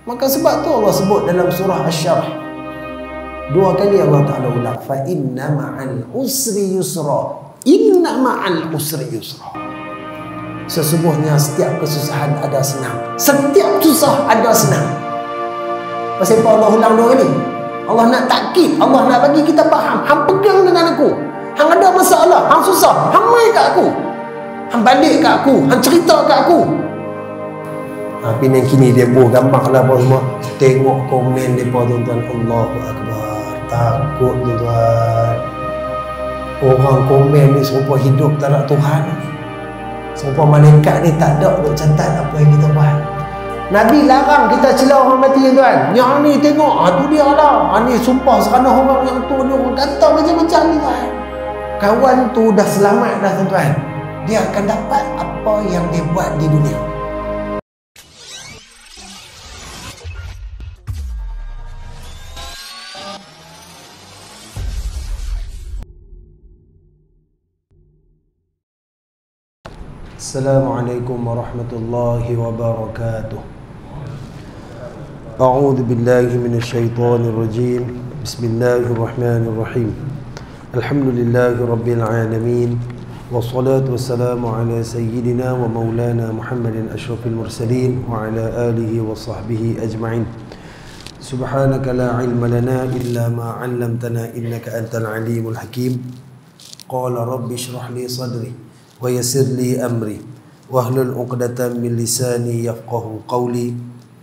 Maka sebab tu Allah sebut dalam surah Asy-Syarh, 2 kali Allah Ta'ala ulang, fa inna ma'al usri yusra, inna ma'al usri yusra. Sesungguhnya setiap kesusahan ada senang, setiap susah ada senang. Pasal apa Allah ulang 2 kali? Allah nak takkid, Allah nak bagi kita faham. Hang pegang dengan aku, hang ada masalah, hang susah, hang mai kat aku, hang balik kat aku, hang cerita kat aku. Tapi yang kini dia buh gambar lah apa semua. Tengok komen mereka tuan-tuan, Allahu Akbar, takut tuan-tuan. Orang komen ni serupa hidup tak ada Tuhan, serupa malaikat ni tak ada untuk catat apa yang kita buat. Nabi larang kita celah orang mati tuan. Yang ni tengok, tu dia lah, ni sumpah serana orang yang tu, dia orang kata macam-macam ni tuan. Kawan tu dah selamat dah tuan-tuan. Dia akan dapat apa yang dia buat di dunia. Assalamualaikum warahmatullahi wabarakatuh. A'udzu billahi minasyaitonir rajim. Bismillahirrahmanirrahim. Alhamdulillahi rabbil alamin. Wassalatu wassalamu ala sayyidina wa maulana Muhammadin asyrafil mursalin wa ala alihi wa sahbihi ajma'in. Subhanaka la ilma lana illa ma 'allamtana innaka antal alimul hakim. Qala rabbi shrah li sadri wa yassir li amri wahlul 'uqdatam min lisani yafqahu qawli.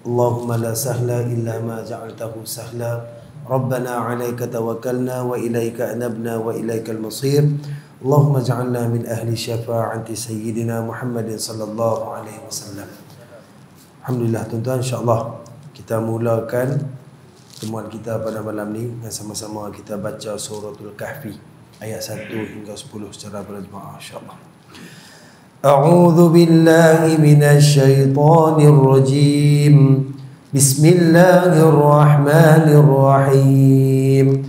Allahumma la sahla illa ma ja'altahu sahla. Rabbana 'alaika tawakkalna wa ilaika anabna wa ilaikal masir. Allahumma ja'alna min ahli syafa'ati sayyidina Muhammadin sallallahu alaihi wasallam. Alhamdulillah tuan-tuan, insya-Allah kita mulakan pertemuan kita pada malam ni dan sama-sama kita baca suratul Kahfi ayat 1 hingga 10 secara berjemaah insya-Allah. A'udzu billahi minasy syaithanir rajim. Bismillahirrahmanirrahim.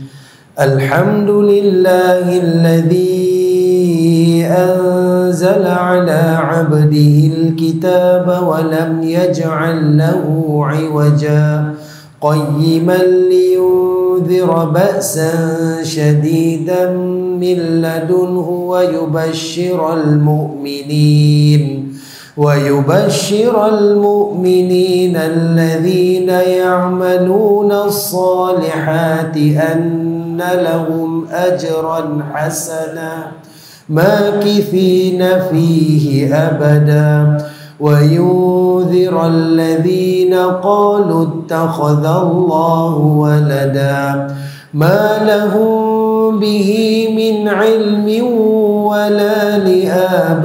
Alhamdulillahilladzi anzala 'ala 'abdihil kitaba wa lam yaj'al lahu 'iwaja qayyiman liyunzira ba'san shadidan من لدنه ويبشر المؤمنين الذين يعملون الصالحات أن لهم أجرا حسنا ماكثين فيه أبدا وينذر الذين قالوا اتخذ الله ولدا ما لهم به من علم ولا لآبائهم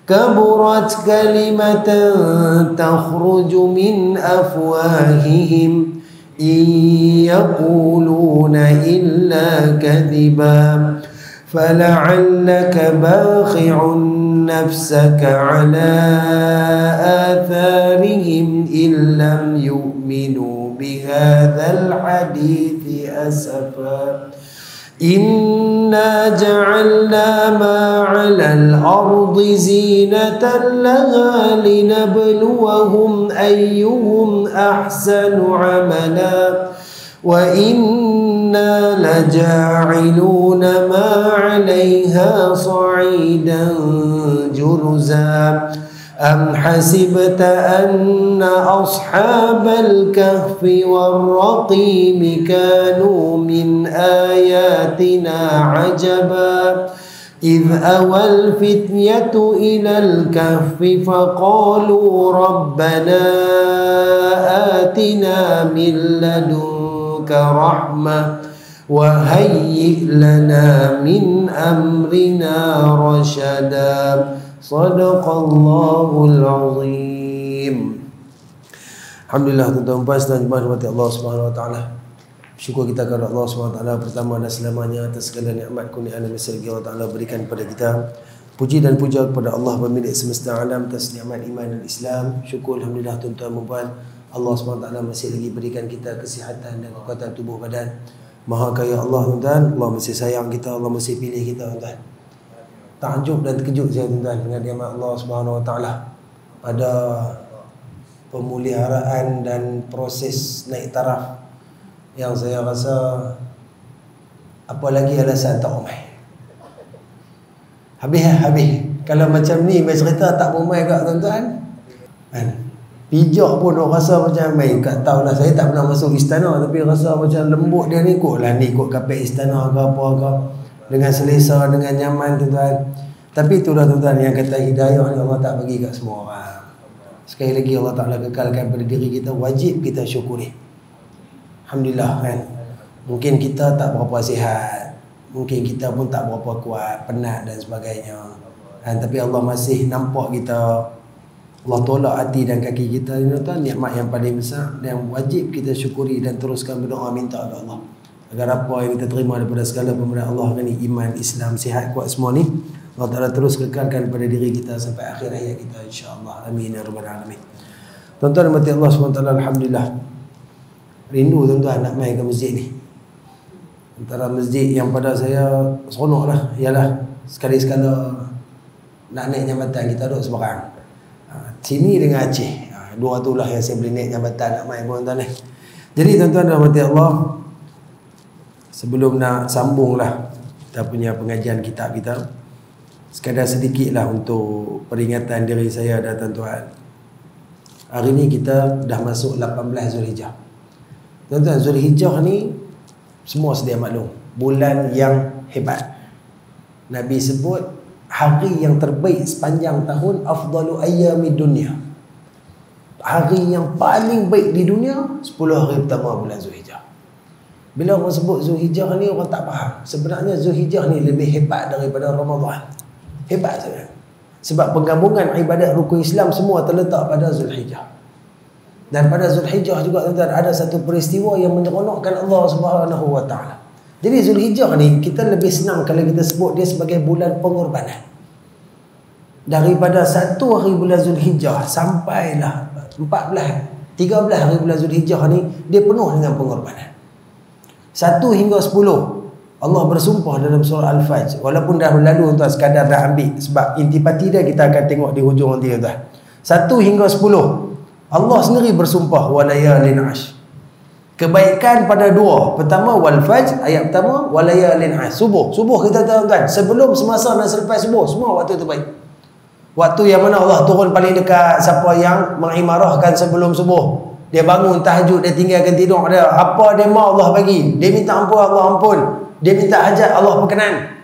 كبرت كلمة تخرج من أفواههم إن يقولون إلا كذبا فلعلك باخع نفسك على آثارهم إن لم يؤمنوا بهذا الحديث أسفا إنا جعلنا ما على الأرض زينة لها لنبلوهم أيهم أحسن عملا وإنا لجاعلون ما عليها صعيدا جرزا أم حسبت أن أصحاب الكهف والرقيم كانوا من آياتنا عجبا إذ أوى الفتية إلى الكهف فقالوا ربنا آتنا من لدنك رحمة وهيئ لنا من أمرنا رشدا Sadaqallahul azim. Alhamdulillah tuan-tuan puan dan jemaah rahmati Allah Subhanahu wa taala. Syukur kita kepada Allah Subhanahu wa taala pertama dan selamanya atas segala nikmat kurnia dan sergi Allah taala berikan kepada kita. Puji dan puja kepada Allah pemilik semesta alam atas nikmat iman dan Islam. Syukur alhamdulillah tuan-tuan dan puan, Allah Subhanahu wa taala masih lagi berikan kita kesihatan dan kekuatan tubuh badan. Maha kaya Allah tuan-tuan, Allah masih sayang kita, Allah masih pilih kita tuan-tuan. Takjub dan terkejut saya tuan-tuan dengan nikmat Allah Subhanahu wa taala. Pada pemeliharaan dan proses naik taraf yang saya rasa apa lagi alasan tak ramai. Habis. Kalau macam ni main cerita tak ramai kat tuan-tuan kan. Pijak pun orang rasa macam main. Tak tahulah, saya tak pernah masuk istana, tapi rasa macam lembut dia ni kot kapek istana ke apa ke, dengan selesa, dengan nyaman tuan-tuan. Tapi itulah tuan-tuan yang kata hidayah ni Allah tak bagi kat semua orang. Sekali lagi Allah Ta'ala kekalkan pada diri kita, wajib kita syukuri. Alhamdulillah kan. Mungkin kita tak berapa sihat, mungkin kita pun tak berapa kuat, penat dan sebagainya kan. Tapi Allah masih nampak kita, Allah tolak hati dan kaki kita, tuan, nikmat yang paling besar yang wajib kita syukuri dan teruskan berdoa minta kepada Allah agar apa yang kita terima daripada segala pemberian Allah ni, iman, Islam, sihat, kuat semua ni, Allah Ta'ala terus kekalkan pada diri kita sampai akhir hayat kita, insya-Allah. Amin ya rabbal alamin. Tuan-tuan mati Allah SWT, alhamdulillah. Rindu tuan-tuan nak main ke masjid ni. Antara masjid yang pada saya seronok lah ialah sekali-sekala nak naik jambatan kita duduk seberang. Sini dengan Aceh. Dua tu lah yang saya boleh naik jambatan nak main tuan-tuan ni. Jadi tuan-tuan dan mati Allah, sebelum nak sambung lah kita punya pengajian kitab kita, sekadar sedikit lah untuk peringatan diri saya dan tuan-tuan. Hari ni kita dah masuk 18 Zulhijjah. Tuan-tuan, Zulhijjah ni semua sedia maklum, bulan yang hebat. Nabi sebut hari yang terbaik sepanjang tahun, afdalu ayyamid dunya. Hari yang paling baik di dunia 10 hari pertama bulan Zulhijjah. Bila orang sebut Zulhijjah ni, orang tak faham. Sebenarnya Zulhijjah ni lebih hebat daripada Ramadan. Hebat sangat. Sebab penggabungan ibadat rukun Islam semua terletak pada Zulhijjah. Dan pada Zulhijjah juga tuan-tuan ada satu peristiwa yang menyeronokkan Allah Subhanahu wa taala. Jadi Zulhijjah ni kita lebih senang kalau kita sebut dia sebagai bulan pengorbanan. Daripada 1 hari bulan Zulhijjah sampailah 13 hari bulan Zulhijjah ni dia penuh dengan pengorbanan. 1 hingga 10 Allah bersumpah dalam surah Al-Fajr. Walaupun dah berlalu tuan, sekadar dah ambil sebab intipati dia kita akan tengok di hujung nanti tuan. 1 hingga 10 Allah sendiri bersumpah walayalin ash. Kebaikan pada dua. Pertama wal fajr, ayat pertama, walayalin ash. Subuh kita tahu tuan, sebelum, semasa dan selepas subuh, semua waktu terbaik. Waktu yang mana Allah turun paling dekat siapa yang mengimarahkan sebelum subuh. Dia bangun tahajud, dia tinggalkan tidur dia. Apa dia mau Allah bagi. Dia minta ampun, Allah ampun. Dia minta hajat, Allah perkenan.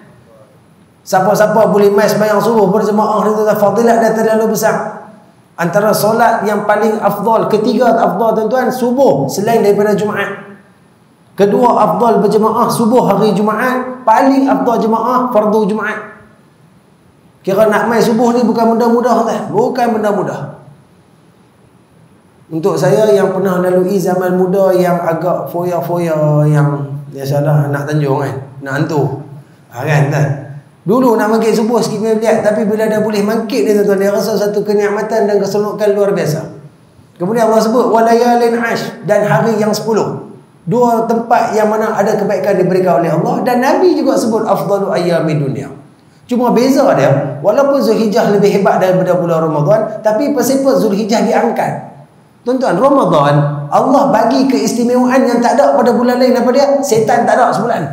Siapa-siapa boleh mai sembahyang subuh berjemaah ni tuan, fadilat dia terlalu besar. Antara solat yang paling afdal, ketiga afdal tuan-tuan, subuh selain daripada Jumaat. Kedua afdal berjemaah subuh hari Jumaat, paling afdal jemaah fardu Jumaat. Kira nak mai subuh ni bukan benda mudah tuan, bukan benda mudah. Untuk saya yang pernah lalui zaman muda yang agak foya-foya, yang biasalah anak Tanjung kan, nak hantu. Kan tuan. Dulu nak mangkit subuh sikit melihat, tapi bila dah boleh mangkit dia tuan-tuan, dia rasa satu kenikmatan dan keseronokan luar biasa. Kemudian Allah sebut walayalin ash, dan hari yang 10. Dua tempat yang mana ada kebaikan diberikan oleh Allah, dan Nabi juga sebut afdalu ayyamid dunya. Cuma beza dia, walaupun Zulhijjah lebih hebat daripada bulan Ramadan, tapi pasal Zulhijjah diangkat. Tuan-tuan, Ramadan Allah bagi keistimewaan yang tak ada pada bulan lain. Apa dia? Setan tak ada sebulan.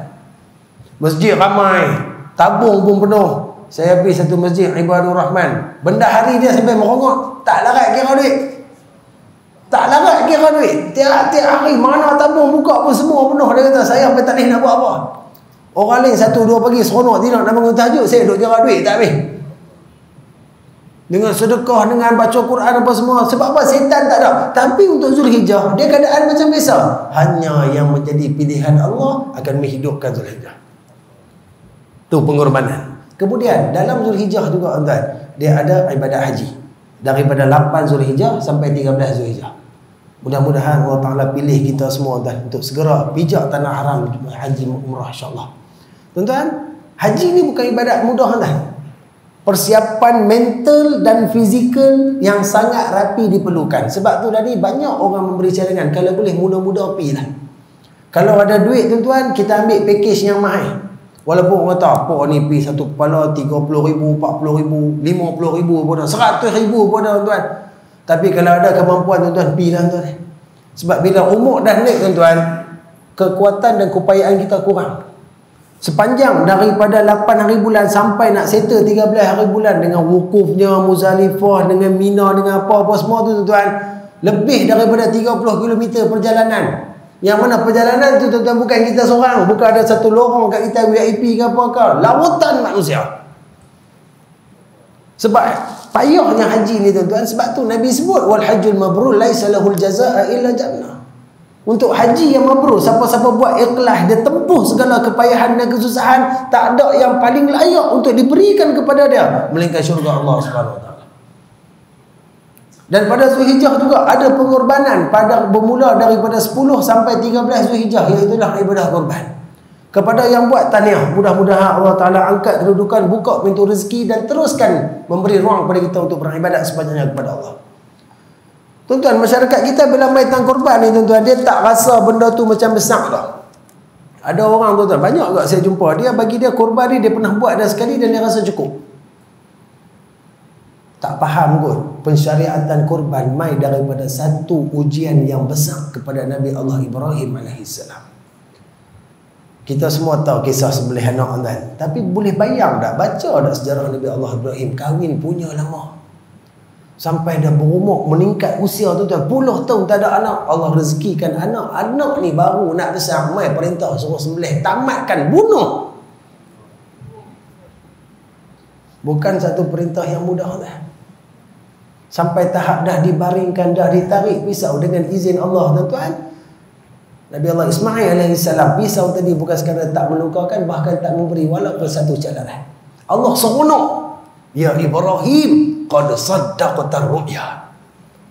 Masjid ramai, tabung pun penuh. Saya pergi satu masjid Ibadur Rahman, benda hari dia sampai merongok, tak larat kira duit. Tak larat kira duit. Tiap-tiap hari mana tabung buka pun semua penuh. Dia kata saya sampai tak boleh nak buat apa. Orang lain 1-2 pagi seronok tidak nak bangun tahajud, saya duduk kira duit tak habis. Dengan sedekah, dengan baca Quran apa semua. Sebab apa? Setan tak ada. Tapi untuk Zulhijjah dia keadaan macam biasa. Hanya yang menjadi pilihan Allah akan menghidupkan Zulhijjah. Itu pengorbanan. Kemudian dalam Zulhijjah juga tuan, dia ada ibadat haji. Daripada 8 Zulhijjah sampai 13 Zulhijjah. Mudah-mudahan Allah Ta'ala pilih kita semua tuan, untuk segera pijak tanah haram haji umrah insya-Allah. Tuan-tuan, haji ni bukan ibadat mudah tuan. Persiapan mental dan fizikal yang sangat rapi diperlukan. Sebab tu tadi banyak orang memberi cadangan, kalau boleh muda-muda pergilah. Kalau ada duit tuan-tuan, kita ambil package yang mahal. Walaupun orang kata apa ni pergi satu kepala 30,000, 40,000, 50,000 pun dah, 100,000 pun dah tuan-tuan. Tapi kalau ada kemampuan tuan-tuan, pergilah tuan-tuan. Sebab bila umur dah naik tuan-tuan, kekuatan dan keupayaan kita kurang. Sepanjang daripada 8 hari bulan sampai nak settle 13 hari bulan dengan wukufnya, Muzdalifah, dengan Mina, dengan apa-apa semua tu tuan-tuan, lebih daripada 30 km perjalanan. Yang mana perjalanan tu tuan-tuan bukan kita seorang, bukan ada satu lorong kat kita VIP ke apa ke, lautan manusia. Sebab payahnya haji ni tuan-tuan, sebab tu Nabi sebut wal hajjul mabrur laisa lahul jazaa illa jannah. Untuk haji yang mabrur, siapa-siapa buat ikhlas, dia tempuh segala kepayahan dan kesusahan, tak ada yang paling layak untuk diberikan kepada dia melainkan syurga Allah Subhanahu Wa Taala. Dan pada Zulhijjah juga ada pengorbanan pada bermula daripada 10 sampai 13 Zulhijjah, iaitu ibadah korban. Kepada yang buat tahniah, mudah-mudahan Allah Taala angkat kedudukan, buka pintu rezeki dan teruskan memberi ruang kepada kita untuk beribadat sepanjangnya kepada Allah. Tuan-tuan, masyarakat kita bila main tentang korban ni tuan-tuan, dia tak rasa benda tu macam besar dah. Ada orang tuan-tuan, banyak juga saya jumpa, dia bagi dia korban ni dia pernah buat dah sekali dan dia rasa cukup. Tak faham kot pensyariatan korban mai daripada satu ujian yang besar kepada Nabi Allah Ibrahim AS. Kita semua tahu kisah sembelih anak tuan, tapi boleh bayang tak, baca tak sejarah Nabi Allah Ibrahim, kahwin punya lama. Sampai dah berumur, meningkat usia tu tuan, puluh tahun tak ada anak. Allah rezekikan anak. Anak ni baru nak besar, mai perintah suruh sembelih, tamatkan, bunuh. Bukan satu perintah yang mudah lah. Sampai tahap dah dibaringkan, dah ditarik pisau dengan izin Allah tuan-tuan. Nabi Allah Ismail AS, pisau tadi bukan sekadar tak melukakan, bahkan tak memberi walaupun satu calaran. Allah seronok. Ya Ibrahim, qad saddaqta ru'ya.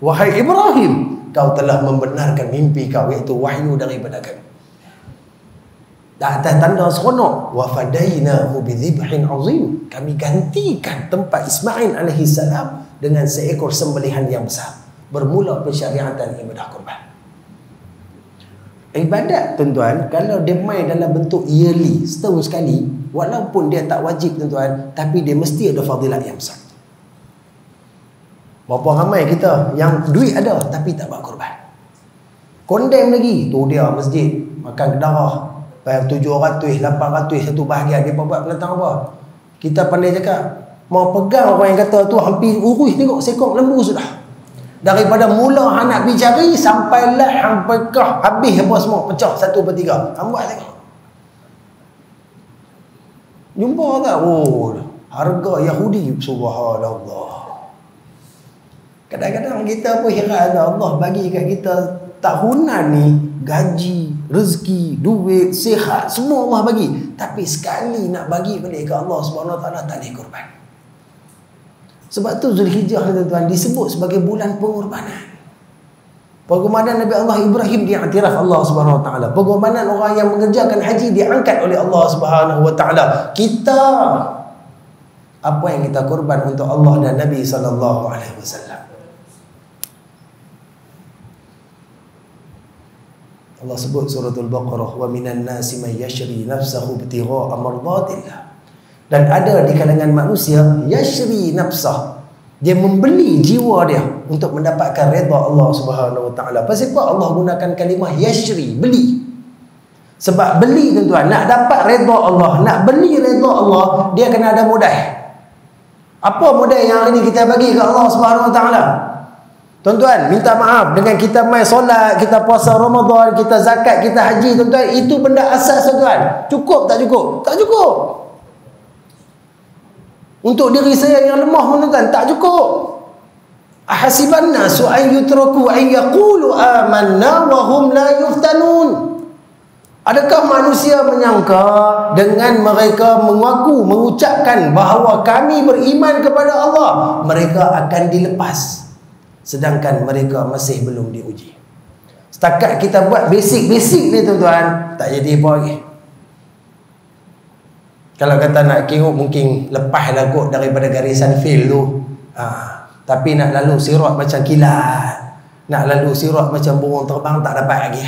Wahai Ibrahim, kau telah membenarkan mimpi kau, iaitu wahyu daripada kami. Atas tanda seronok, wa fadainahu bidzibhin azim. Kami gantikan tempat Ismail AS dengan seekor sembelihan yang besar. Bermula pensyariatan ibadah korban. Ibadat tuan-tuan, kalau dia main dalam bentuk yearly, setahun sekali, walaupun dia tak wajib tuan-tuan, tapi dia mesti ada fadilat yang besar. Berapa ramai kita yang duit ada tapi tak buat korban. Kondem lagi, tu dia masjid makan kedarah 700, 800 satu bahagian, dia buat penentang apa. Kita pandai cakap, mau pegang orang yang kata tu hampir urus, tengok sekok lembu sudah. Daripada mula hang nak bicari sampailah hang pekah habis apa semua, pecah 1/3. Hang buat tengok. Jumpa tak? Oh, harga Yahudi, subhanallah. Kadang-kadang kita pun heran, Allah bagi kat kita tahunan ni gaji, rezeki, duit, sihat, semua Allah bagi. Tapi sekali nak bagi balik ke Allah Subhanahu Wa Taala tak boleh korban. Sebab tu Zulhijjah tuan-tuan disebut sebagai bulan pengorbanan. Pengorbanan Nabi Allah Ibrahim diiktiraf Allah Subhanahu Wa Taala. Pengorbanan orang yang mengerjakan haji diangkat oleh Allah Subhanahu Wa Taala. Kita, apa yang kita korban untuk Allah dan Nabi sallallahu alaihi wasallam. Allah sebut suratul Baqarah, wa minan nasi may yashri nafsahu ibtigha'a mardatillah. Dan ada di kalangan manusia yashri nafsah, dia membeli jiwa dia untuk mendapatkan redha Allah Subhanahu Wa Taala. Pasal apa Allah gunakan kalimah yashri, beli? Sebab beli tuan-tuan, nak dapat redha Allah, nak beli redha Allah, dia kena ada modal. Apa modal yang hari ni kita bagi ke Allah Subhanahu Wa Taala? Tuan-tuan, minta maaf, dengan kita main solat, kita puasa Ramadan, kita zakat, kita haji tuan-tuan, itu benda asas tuan-tuan. Cukup tak cukup? Tak cukup. Untuk diri saya yang lemah tuan-tuan, tak cukup. Ahasiban nasu an yutraku an yaqulu amanna wa hum la yuftanun. Adakah manusia menyangka dengan mereka mengucapkan bahawa kami beriman kepada Allah, mereka akan dilepas, sedangkan mereka masih belum diuji. Setakat kita buat basic-basic ni tuan-tuan, tak jadi apa lagi. Kalau kata nak kengok, mungkin lepaslah kot daripada garisan fail tu. Tapi nak lalu sirat macam kilat, nak lalu sirat macam burung terbang, tak dapat lagi.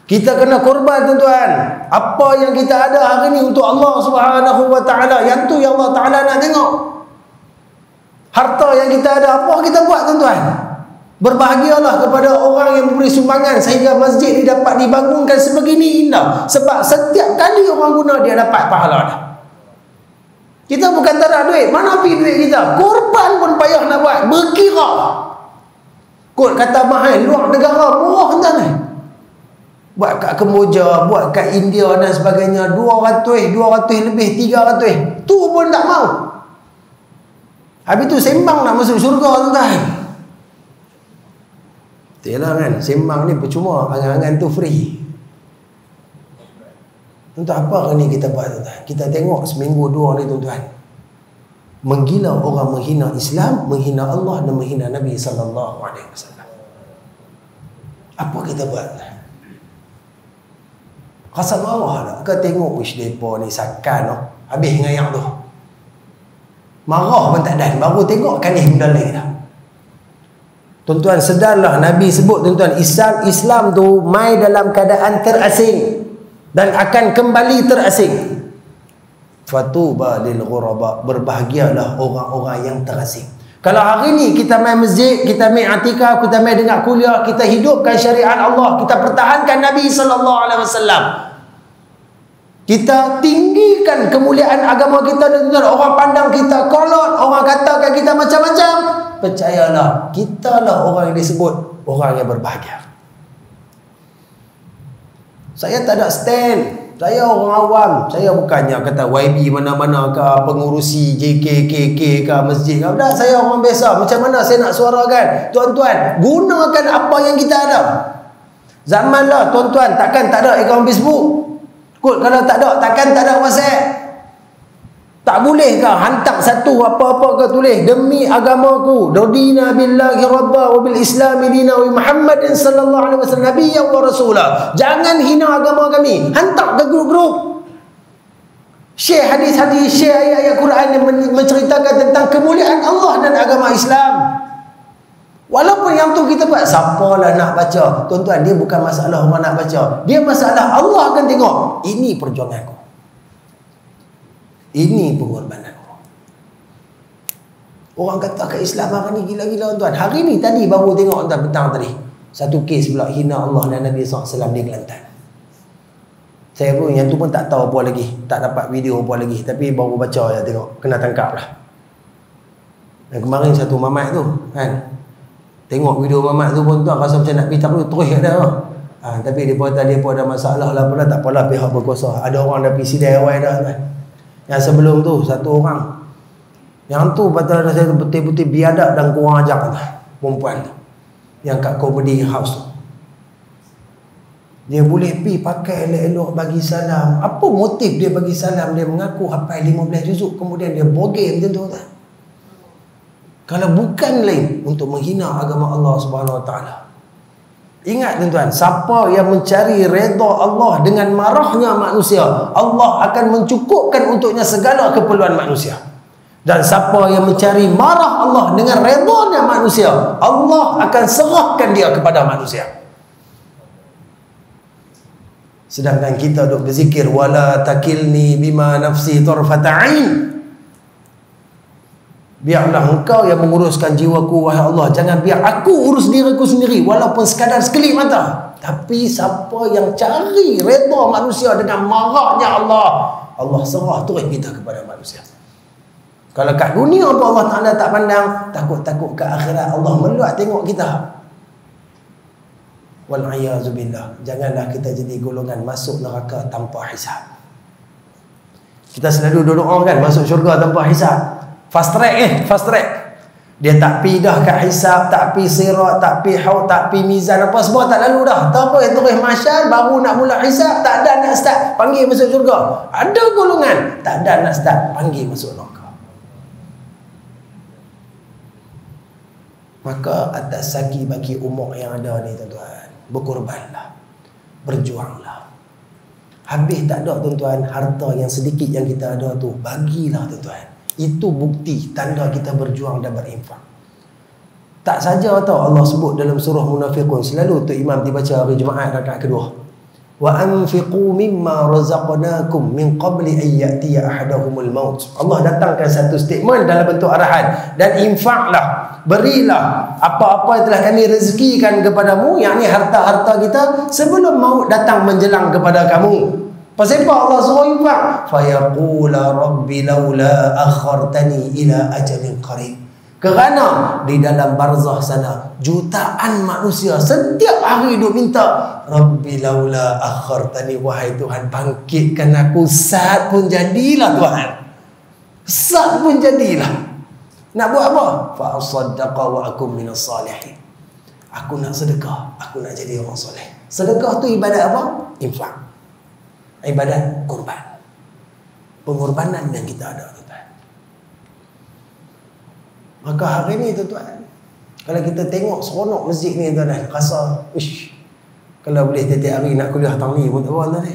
Kita kena korban tuan-tuan. Apa yang kita ada hari ni untuk Allah Subhanahu Wa Taala, yang tu yang Allah Taala nak tengok. Harta yang kita ada, apa kita buat tuan-tuan? Berbahagialah kepada orang yang memberi sumbangan sehingga masjid ini dapat dibangunkan sebegini indah. Sebab setiap kali orang guna, dia dapat pahala dah. Kita bukan tak ada duit. Mana pergi duit kita? Korban pun payah nak buat. Berkira. Kot kata mahal, luar negara murah tuan-tuan. Buat kat Kemboja, buat kat India dan sebagainya, 200 lebih, 300. Tu pun tak mau. Habis tu sembang nak masuk syurga tuan-tuan. Yalah kan, sembang ni percuma, angan-angan tu free. Untuk apa ni kita buat tuan-tuan? Kita tengok seminggu dua ni tuan-tuan, menggila orang menghina Islam, menghina Allah dan menghina Nabi SAW. Apa kita buat? Rasa marah tak? Kau tengok wish mereka ni sakan tu, habis ngayak tu. Marah pun tak ada, baru tengok kan ni benda lain dah. Tuan-tuan sedarlah, Nabi sebut tuan-tuan, Islam tu mai dalam keadaan terasing dan akan kembali terasing. Fatuba lil ghuraba, berbahagialah orang-orang yang terasing. Kalau hari ni kita main masjid, kita main atikaf, kita main dengar kuliah, kita hidupkan syariat Allah, kita pertahankan Nabi SAW, kita tinggikan kemuliaan agama kita, dan orang pandang kita kolot, orang katakan kita macam-macam, percayalah, kita lah orang yang disebut orang yang berbahagia. Saya tak ada stand, saya orang awam. Saya bukannya kata YB mana-mana ke, pengurusi JKKK ke, masjid ke. Dah, saya orang biasa. Macam mana saya nak suarakan? Tuan-tuan, gunakan apa yang kita ada. Zaman lah tuan-tuan, takkan tak ada akaun Facebook. Kalau tak ada, takkan tak ada WhatsApp. Tak boleh ke hantar satu apa-apa ke tulis, demi agamaku, radina billahi rabba wa bil islami dina wa Muhammadin sallallahu alaihi wasallam nabiyyan wa rasulah. Jangan hina agama kami. Hantar ke grup-grup. Share hadis-hadis, share ayat-ayat Quran yang menceritakan tentang kemuliaan Allah dan agama Islam. Walaupun yang tu kita buat, siapalah nak baca. Tuan-tuan, dia bukan masalah orang nak baca. Dia masalah Allah akan tengok. Ini perjuanganku. Ini pengorbananku. Orang kata ke Islam hari ni gila-gila tuan. Hari ni tadi baru tengok tuan, petang tadi, satu kes pula hina Allah dan Nabi SAW di Kelantan. Saya pun yang tu pun tak tahu apa lagi, tak dapat video apa lagi, tapi baru baca ya, tengok kena tangkap lah. Dan kemarin satu mamat tu kan, tengok video mamat tu pun tuan rasa macam nak pergi tak perlu terus ada lah. Tapi dia pun ada masalah lah pula, tak apalah, pihak berkuasa. Ada orang dah pergi sidai awal dah kan. Yang sebelum tu satu orang, yang tu patut saya betul-betul biadab dan kurang ajar lah, perempuan tu yang kat comedy house tu. Dia boleh pergi pakai elok-elok bagi salam. Apa motif dia bagi salam? Dia mengaku hafal 15 juzuk, kemudian dia bogey macam tu tak? Kalau bukan lain untuk menghina agama Allah Subhanahu Wa Taala. Ingat tuan-tuan, siapa yang mencari redha Allah dengan marahnya manusia, Allah akan mencukupkan untuknya segala keperluan manusia. Dan siapa yang mencari marah Allah dengan redhanya manusia, Allah akan serahkan dia kepada manusia. Sedangkan kita duk berzikir, wala takilni bima nafsi tarfata ain. Biarlah engkau yang menguruskan jiwaku, wahai Allah. Jangan biar aku urus diriku sendiri, walaupun sekadar sekelip mata. Tapi siapa yang cari redha manusia dengan marahnya Allah, Allah serah terus kita kepada manusia. Kalau kat dunia apa Allah Ta'ala tak pandang, takut-takut ke akhirat Allah meluat tengok kita. Wal'ayazubillah. Janganlah kita jadi golongan masuk neraka tanpa hisab. Kita selalu doa kan masuk syurga tanpa hisab. Fast track fast track. Dia tak pi dah kat hisab, tak pi sirat, tak pi haud, tak pi mizan, apa semua tak lalu dah. Tak apa, terus mahsyar baru nak mula hisab, tak ada nak start, panggil masuk syurga. Ada golongan tak ada nak start, panggil masuk neraka. Maka atas saki bagi umur yang ada ni tuan-tuan, berkorbanlah, berjuanglah. Habis tak ada tuan-tuan, harta yang sedikit yang kita ada tu, bagilah tuan-tuan. Itu bukti tanda kita berjuang dan berinfak. Tak saja tahu Allah sebut dalam surah Munafiqun, selalu tu imam dibaca hari Jumaat rakaat kedua. wa anfiqu mimma razaqnakum min qabli an ya'tiya ahadahumul maut. Allah datangkan satu statement dalam bentuk arahan, dan infaklah, berilah apa-apa yang telah kami rezekikan kepadamu, yakni harta-harta kita, sebelum maut datang menjelang kepada kamu. Pasal apa Allah suruh infak? Fayaqula rabbi laula akhartani ila ajalin qarib. Kerana di dalam barzah sana jutaan manusia setiap hari duk minta, Rabbi laula akhartani, wahai Tuhan bangkitkan aku, saat pun jadilah Tuhan, saat pun jadilah. Nak buat apa? Fa asaddaqa wa akum minas salihin. Aku nak sedekah, aku nak jadi orang soleh. Sedekah tu ibadat apa? Infak. Ibadat korban, pengorbanan yang kita ada. Maka hari ni tuan-tuan, kalau kita tengok seronok masjid ni tuan-tuan, rasa kalau boleh tiap-tiap hari nak kuliah tang ni pun tak apa tuan ni.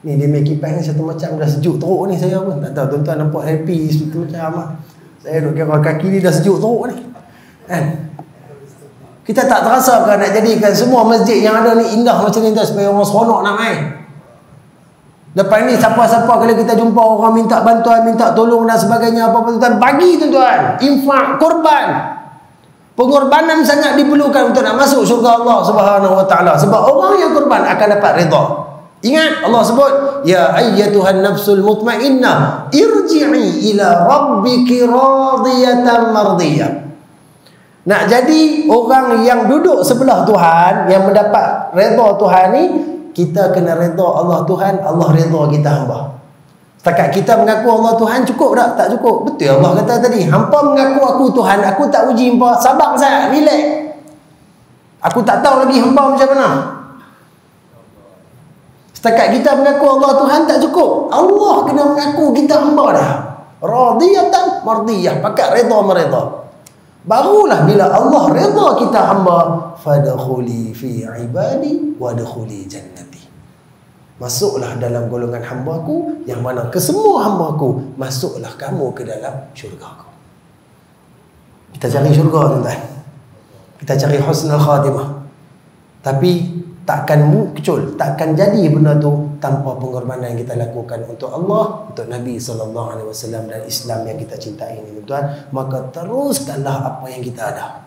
Ni dia make kipas ni satu macam dah sejuk teruk ni, saya pun tak tahu tuan-tuan nampak happy seperti macam saya duk kira kaki ni dah sejuk teruk ni kan. Kita tak terasa ke nak jadikan semua masjid yang ada ni indah macam ni tuan, supaya orang seronok nak main. Lepas ni siapa-siapa kalau kita jumpa orang minta bantuan, minta tolong dan sebagainya, apa-apa tuan, bagi tuan-tuan. Infak, korban. Pengorbanan sangat diperlukan untuk nak masuk syurga Allah Subhanahu wa taala. Sebab orang yang korban akan dapat redha. Ingat Allah sebut, ya ayyatuhan nafsul mutmainnah irji'i ila rabbiki radiyatan mardiyah. Nak jadi orang yang duduk sebelah Tuhan, yang mendapat redha Tuhan ni, kita kena redha Allah Tuhan, Allah redha kita hamba. Setakat kita mengaku Allah Tuhan cukup tak? Tak cukup. Betul Allah kata tadi, hampa mengaku aku Tuhan, aku tak uji hampa, sabar saja, relax. Aku tak tahu lagi hampa macam mana. Setakat kita mengaku Allah Tuhan tak cukup. Allah kena mengaku kita hamba dah. Radiyatan mardiyah, pakat redha meredha. Barulah bila Allah redha kita hamba, fadkhuli fi ibadi wadkhuli jannati. Masuklah dalam golongan hamba-Ku, yang mana kesemua hamba-Ku, masuklah kamu ke dalam syurga-Ku. Kita cari syurga tuan-tuan. Kita cari husnul khatimah. Tapi takkan muncul, takkan jadi benda tu tanpa pengorbanan yang kita lakukan untuk Allah, untuk Nabi SAW dan Islam yang kita cintai ini tuan-tuan. Maka teruskanlah apa yang kita ada.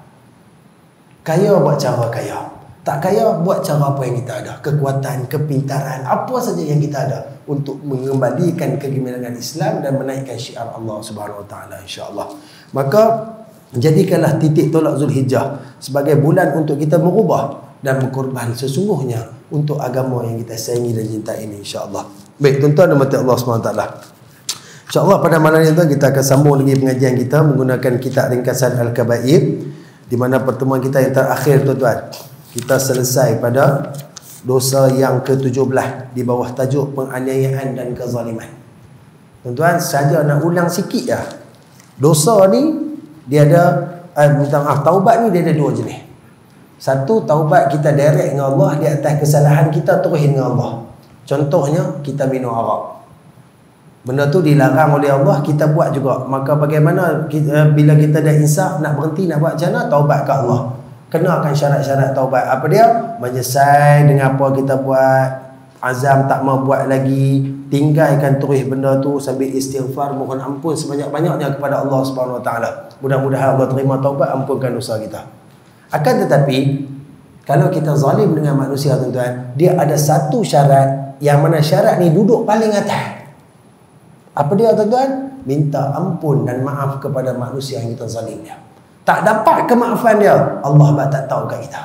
Kaya buat cara kaya, tak kaya buat cara apa yang kita ada. Kekuatan, kepintaran, apa saja yang kita ada untuk mengembalikan kegemilangan Islam dan menaikkan syiar Allah Subhanahu Wa Taala, insya-Allah. Maka jadikanlah titik tolak Zulhijjah sebagai bulan untuk kita merubah dan berkorban sesungguhnya untuk agama yang kita sayangi dan cintai ini, insya-Allah. Baik tuan-tuan dan mati Allah Subhanahu Wa Taala. InsyaAllah pada malam ini kita akan sambung lagi pengajian kita menggunakan kitab ringkasan Al-Kabair, di mana pertemuan kita yang terakhir tuan-tuan, kita selesai pada dosa yang ke-17 di bawah tajuk penganiayaan dan kezaliman. Tuan-tuan, saja nak ulang sikit ya. Dosa ni dia ada minta maaf, taubat ni dia ada dua jenis. Satu, taubat kita direct dengan Allah di atas kesalahan kita terusin dengan Allah. Contohnya kita minum arak. Benda tu dilarang oleh Allah, kita buat juga. Maka bagaimana bila kita dah insaf nak berhenti nak buat macam mana? Taubat ke Allah. Kenakan syarat-syarat taubat. Apa dia? Menyesal dengan apa kita buat, azam tak mau buat lagi, tinggalkan terus benda tu sambil istighfar, mohon ampun sebanyak-banyaknya kepada Allah Subhanahu Wa Taala. Mudah-mudahan Allah terima taubat, ampunkan dosa kita. Akan tetapi kalau kita zalim dengan manusia tuan-tuan, dia ada satu syarat yang mana syarat ni duduk paling atas. Apa dia tuan-tuan? Minta ampun dan maaf kepada manusia yang kita zalim dia. Tak dapat kemaafan dia, Allah tak tahu kat kita.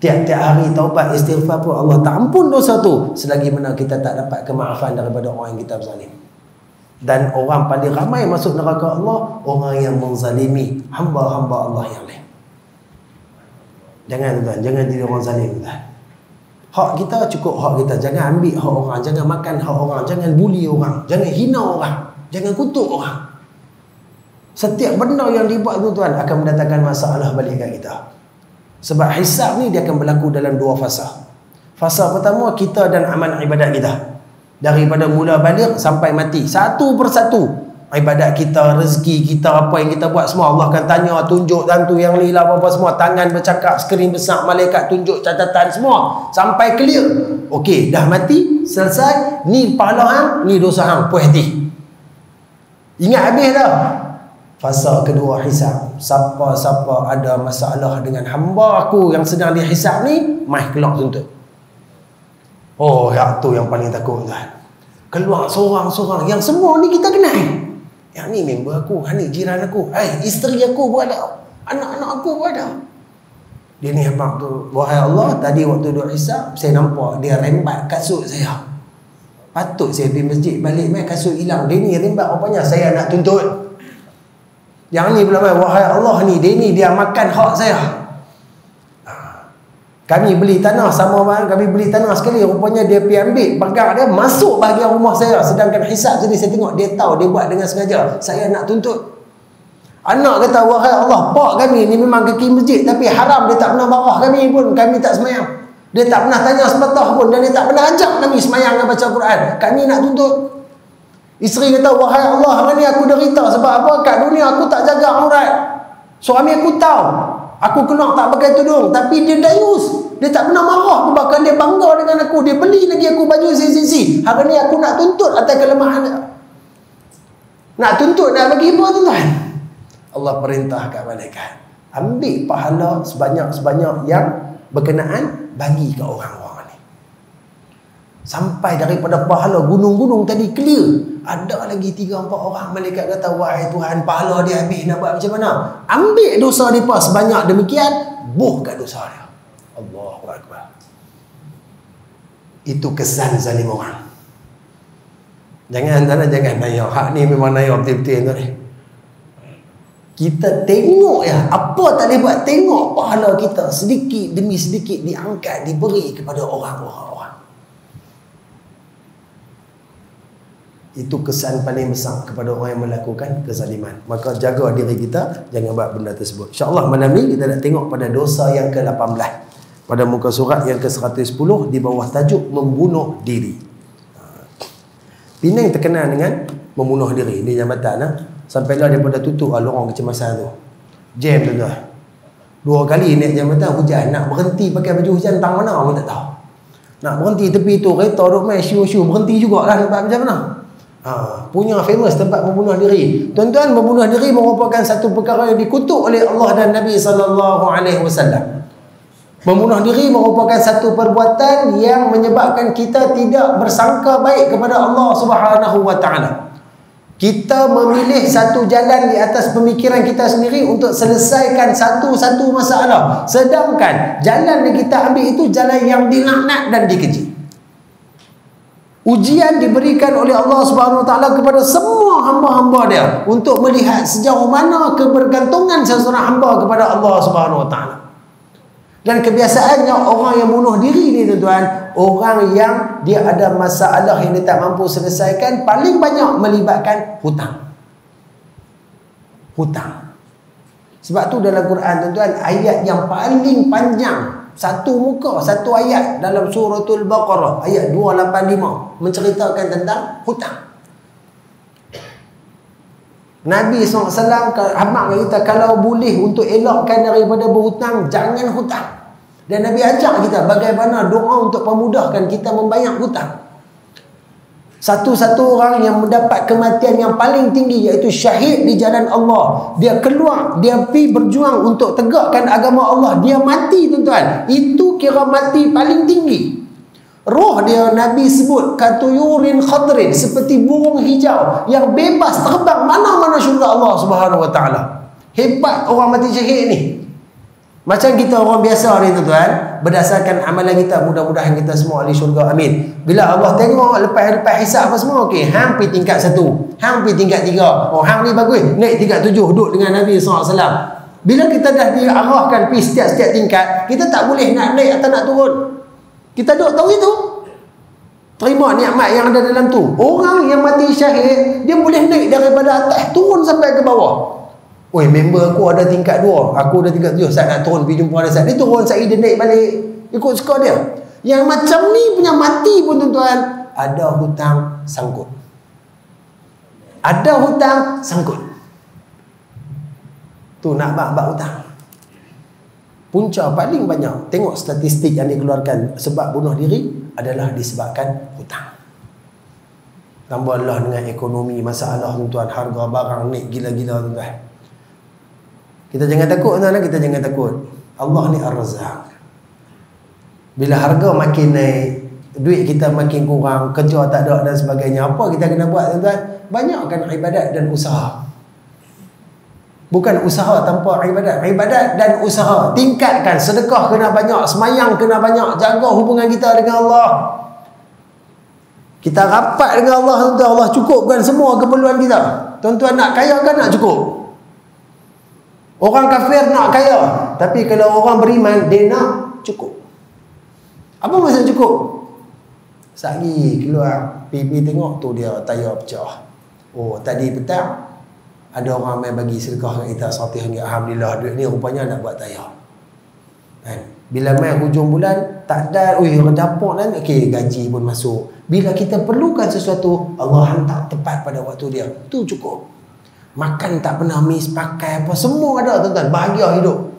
Tiap-tiap hari taubat istighfar pun Allah tak ampun dosa tu selagi mana kita tak dapat kemaafan daripada orang yang kita zalim. Dan orang paling ramai masuk neraka Allah, orang yang menzalimi hamba-hamba Allah yang lain. Jangan tuan, jangan jadi orang zalim tuan. Hak kita cukup hak kita, jangan ambil hak orang, jangan makan hak orang, jangan bully orang, jangan hina orang, jangan kutuk orang. Setiap benda yang dibuat tuan akan mendatangkan masalah balik kat kita. Sebab hisab ni dia akan berlaku dalam dua fasa. Fasa pertama, kita dan amal ibadat kita. Daripada mula balik sampai mati, satu persatu ibadat kita, rezeki kita, apa yang kita buat semua Allah akan tanya, tunjuk tantu yang lila apa semua, tangan bercakap, skrin besar, malaikat tunjuk catatan semua sampai clear. Okey, dah mati, selesai, ni pahala hang, ni dosa hang, puas hati. Ingat habis dah. Fasa kedua hisab. Siapa-siapa ada masalah dengan hamba aku yang sedang dihisab ni, mai keluar tuntut. Oh, ya tu yang paling takut tuan. Keluar seorang-seorang yang semua ni kita kenal. Yang ni member aku, ni jiran aku, isteri aku pun ada, anak-anak aku pun ada. Dia ni abang tu, wahai Allah, tadi waktu duk hisab, saya nampak dia rembat kasut saya. Patut saya pergi masjid balik, mai kasut hilang. Dia ni rembat rupanya, saya nak tuntut. Yang ni pula mai, wahai Allah ni, dia makan hak saya. Kami beli tanah sama bang, kami beli tanah sekali, rupanya dia pergi ambil pegang dia masuk bahagian rumah saya, sedangkan hisab tadi saya tengok dia tahu, dia buat dengan sengaja. Saya nak tuntut. Anak kata, wahai Allah, pak kami ni memang kaki masjid, tapi haram, dia tak pernah marah kami pun, kami tak semayang. Dia tak pernah tanya sepatah pun, dan dia tak pernah ajak kami semayang dan baca Quran. Kami nak tuntut. Isteri kata, wahai Allah, hari ni aku derita sebab apa? Kat dunia aku tak jaga aurat. Suami aku tahu aku keluar tak pakai tudung, tapi dia dayus. Dia tak pernah marah, bahkan dia bangga dengan aku. Dia beli lagi aku baju sisi-sisi. Hari ni aku nak tuntut atas kelemahan dia. Nak tuntut, nak bagi apa tuan-tuan? Allah perintah kat malaikat, ambil pahala sebanyak-sebanyak yang berkenaan, bagi ke orang-orang ni. Sampai daripada pahala gunung-gunung tadi clear, ada lagi 3-4 orang. Malaikat kata, wahai Tuhan, pahala dia habis, nak buat macam mana? Ambil dosa mereka sebanyak demikian, buh kat dosa dia. Allahu Akbar. Itu kesan zalim orang. Jangan naya. Hak ni memang naya betul-betul tu ni. Kita tengok ya, apa tak boleh buat, tengok pahala kita sedikit demi sedikit diangkat, diberi kepada orang-orang. Itu kesan paling besar kepada orang yang melakukan kezaliman. Maka jaga diri kita, jangan buat benda tersebut. InsyaAllah malam ni kita nak tengok pada dosa yang ke-18 pada muka surat yang ke-110 di bawah tajuk membunuh diri. Penang terkenal dengan membunuh diri ni jambatan. Sampailah daripada tutup lorong kecemasan tu, jam tu tu. 2 kali naik jambatan hujan, nak berhenti pakai baju hujan tang mana pun tak tahu. Nak berhenti tepi tu, kereta duk main syu-syu, berhenti jugalah tempat macam mana. Punya famous tempat membunuh diri. Tuan-tuan, membunuh diri merupakan satu perkara yang dikutuk oleh Allah dan Nabi SAW. Membunuh diri merupakan satu perbuatan yang menyebabkan kita tidak bersangka baik kepada Allah Subhanahu wa taala. Kita memilih satu jalan di atas pemikiran kita sendiri untuk selesaikan satu-satu masalah, sedangkan jalan yang kita ambil itu jalan yang dilaknat dan dikeji. Ujian diberikan oleh Allah Subhanahu wa taala kepada semua hamba-hamba dia untuk melihat sejauh mana kebergantungan seseorang hamba kepada Allah Subhanahu wa taala. Dan kebiasaannya orang yang bunuh diri ni tuan-tuan, orang yang dia ada masalah yang dia tak mampu selesaikan, paling banyak melibatkan hutang. Hutang. Sebab tu dalam Quran tuan-tuan, ayat yang paling panjang, satu muka, satu ayat dalam suratul Baqarah, ayat 285, menceritakan tentang hutang. Nabi SAW amak kita, kalau boleh untuk elakkan daripada berhutang, jangan hutang. Dan Nabi ajak kita bagaimana doa untuk memudahkan kita membayar hutang. Satu-satu orang yang mendapat kematian yang paling tinggi, iaitu syahid di jalan Allah. Dia keluar, dia pergi berjuang untuk tegakkan agama Allah. Dia mati tuan-tuan. Itu kira mati paling tinggi. Roh dia Nabi sebut katuyurin khadrin, seperti burung hijau yang bebas terbang mana-mana syurga Allah Subhanahu wa taala. Hebat orang mati syahid ni. Macam kita orang biasa ni tuan-tuan, berdasarkan amalan kita, mudah-mudahan kita semua ahli syurga, amin. Bila Allah tengok lepas hisab apa semua, okey, hang pergi tingkat 1, hang pergi tingkat 3. Oh, hang ni bagus, naik tingkat 7, duduk dengan Nabi SAW. Bila kita dah diarahkan pergi setiap-setiap tingkat, kita tak boleh nak naik atau nak turun. Kita duduk tahu itu, terima nikmat yang ada dalam tu. Orang yang mati syahid, dia boleh naik daripada atas, turun sampai ke bawah. Oi, member aku ada tingkat 2, aku ada tingkat 7, saya nak turun pergi jumpa dia. Dia turun, saya dia naik balik, ikut suka dia. Yang macam ni punya mati pun tuan-tuan, ada hutang sangkut. Ada hutang, sangkut. Tu nak bab hutang. Punca paling banyak, tengok statistik yang dikeluarkan sebab bunuh diri adalah disebabkan hutang. Tambahlah dengan ekonomi, masalah tuan-tuan, harga barang naik gila-gila tuan-tuan. Kita jangan takut tuan-tuan, kita jangan takut. Allah ni Ar-Razzaq. Bila harga makin naik, duit kita makin kurang, kerja tak ada dan sebagainya, apa kita kena buat tuan-tuan? Banyakkan ibadat dan usaha. Bukan usaha tanpa ibadat, ibadat dan usaha. Tingkatkan, sedekah kena banyak, semayang kena banyak, jaga hubungan kita dengan Allah. Kita rapat dengan Allah, tuan-tuan. Allah cukupkan semua keperluan kita. Tuan-tuan nak kaya kan nak cukup? Orang kafir nak kaya, tapi kalau orang beriman, dia nak cukup. Apa maksud cukup? Sehari keluar, pergi tengok tu dia tayar pecah. Oh, tadi petang ada orang main bagi sedekah kat kita RM100. Alhamdulillah, duit ni rupanya nak buat tayar. Kan? Bila main hujung bulan, tak ada, dapur dan okey, gaji pun masuk. Bila kita perlukan sesuatu, Allah hantar tepat pada waktu dia. Tu cukup. Makan tak pernah miss, pakai apa, semua ada tuan-tuan. Bahagia hidup.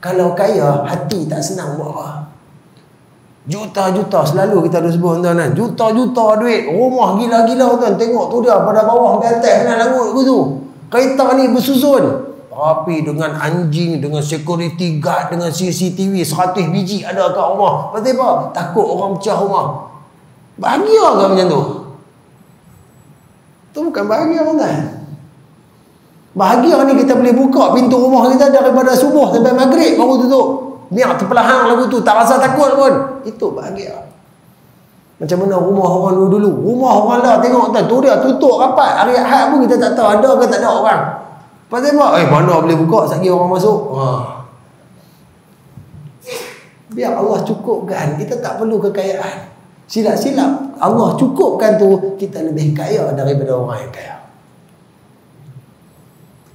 Kalau kaya, hati tak senang buat apa. Juta-juta selalu kita ada sebut tuan kan. Juta-juta duit, rumah gila-gila tuan. Tengok tu dia pada bawah ke atas kena langut ke tu. Kereta ni bersusun. Tapi dengan anjing, dengan security guard, dengan CCTV 100 biji ada kat rumah. Pasal apa? Takut orang pecah rumah. Bahagia ke macam tu? Tu bukan bahagia tuan. Bahagia ni kita boleh buka pintu rumah kita daripada subuh sampai maghrib baru tutup. Niat terpelahang lagu tu, tak rasa takut pun. Itu bahagia. Macam mana rumah orang dulu. Rumah orang lah, tengok tu dia tutup rapat. Hari Ahad pun kita tak tahu ada ke tak ada orang. Pasal apa? Mana boleh buka sekali orang masuk. Biar Allah cukupkan. Kita tak perlu kekayaan. Silap-silap Allah cukupkan tu, kita lebih kaya daripada orang yang kaya.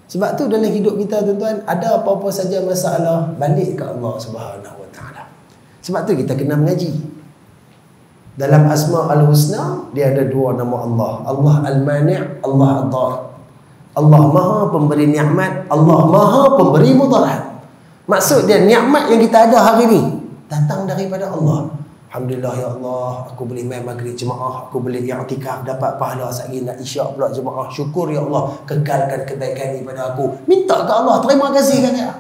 Sebab tu dalam hidup kita tuan-tuan, ada apa-apa saja masalah, balik ke Allah Subhanahu Wa Taala. Sebab tu kita kena mengaji. Dalam Asma Al-Husna, dia ada dua nama Allah. Allah Al-Mani', Allah Ad-Dar. Allah Maha pemberi nikmat, Allah Maha pemberi mudarat. Maksud dia, nikmat yang kita ada hari ni datang daripada Allah. Alhamdulillah ya Allah, aku boleh main maghrib jemaah, aku boleh i'tikaf, dapat pahala sekali nak isyak pula jemaah. Syukur ya Allah, kekalkan kebaikan ni pada aku. Minta ke Allah, terima kasih kan dia.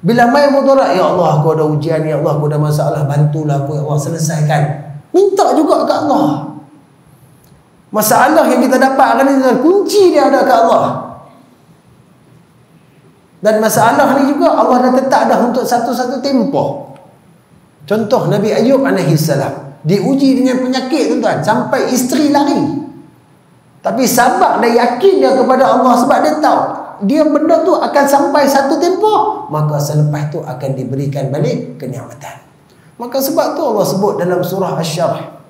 Bila main mudarat, ya Allah aku ada ujian, ya Allah aku ada masalah, bantulah aku ya Allah, selesaikan. Minta juga ke Allah. Masalah yang kita dapatkan ni, kunci dia ada ke Allah. Dan masalah ni juga Allah dah tetap dah untuk satu-satu tempoh. Contoh Nabi Ayub alaihissalam diuji dengan penyakit tuan-tuan, sampai isteri lari. Tapi sabar dan yakin dia kepada Allah sebab dia tahu dia benda tu akan sampai satu tempoh, maka selepas tu akan diberikan balik kenikmatan. Maka sebab tu Allah sebut dalam surah Asy-Syarh,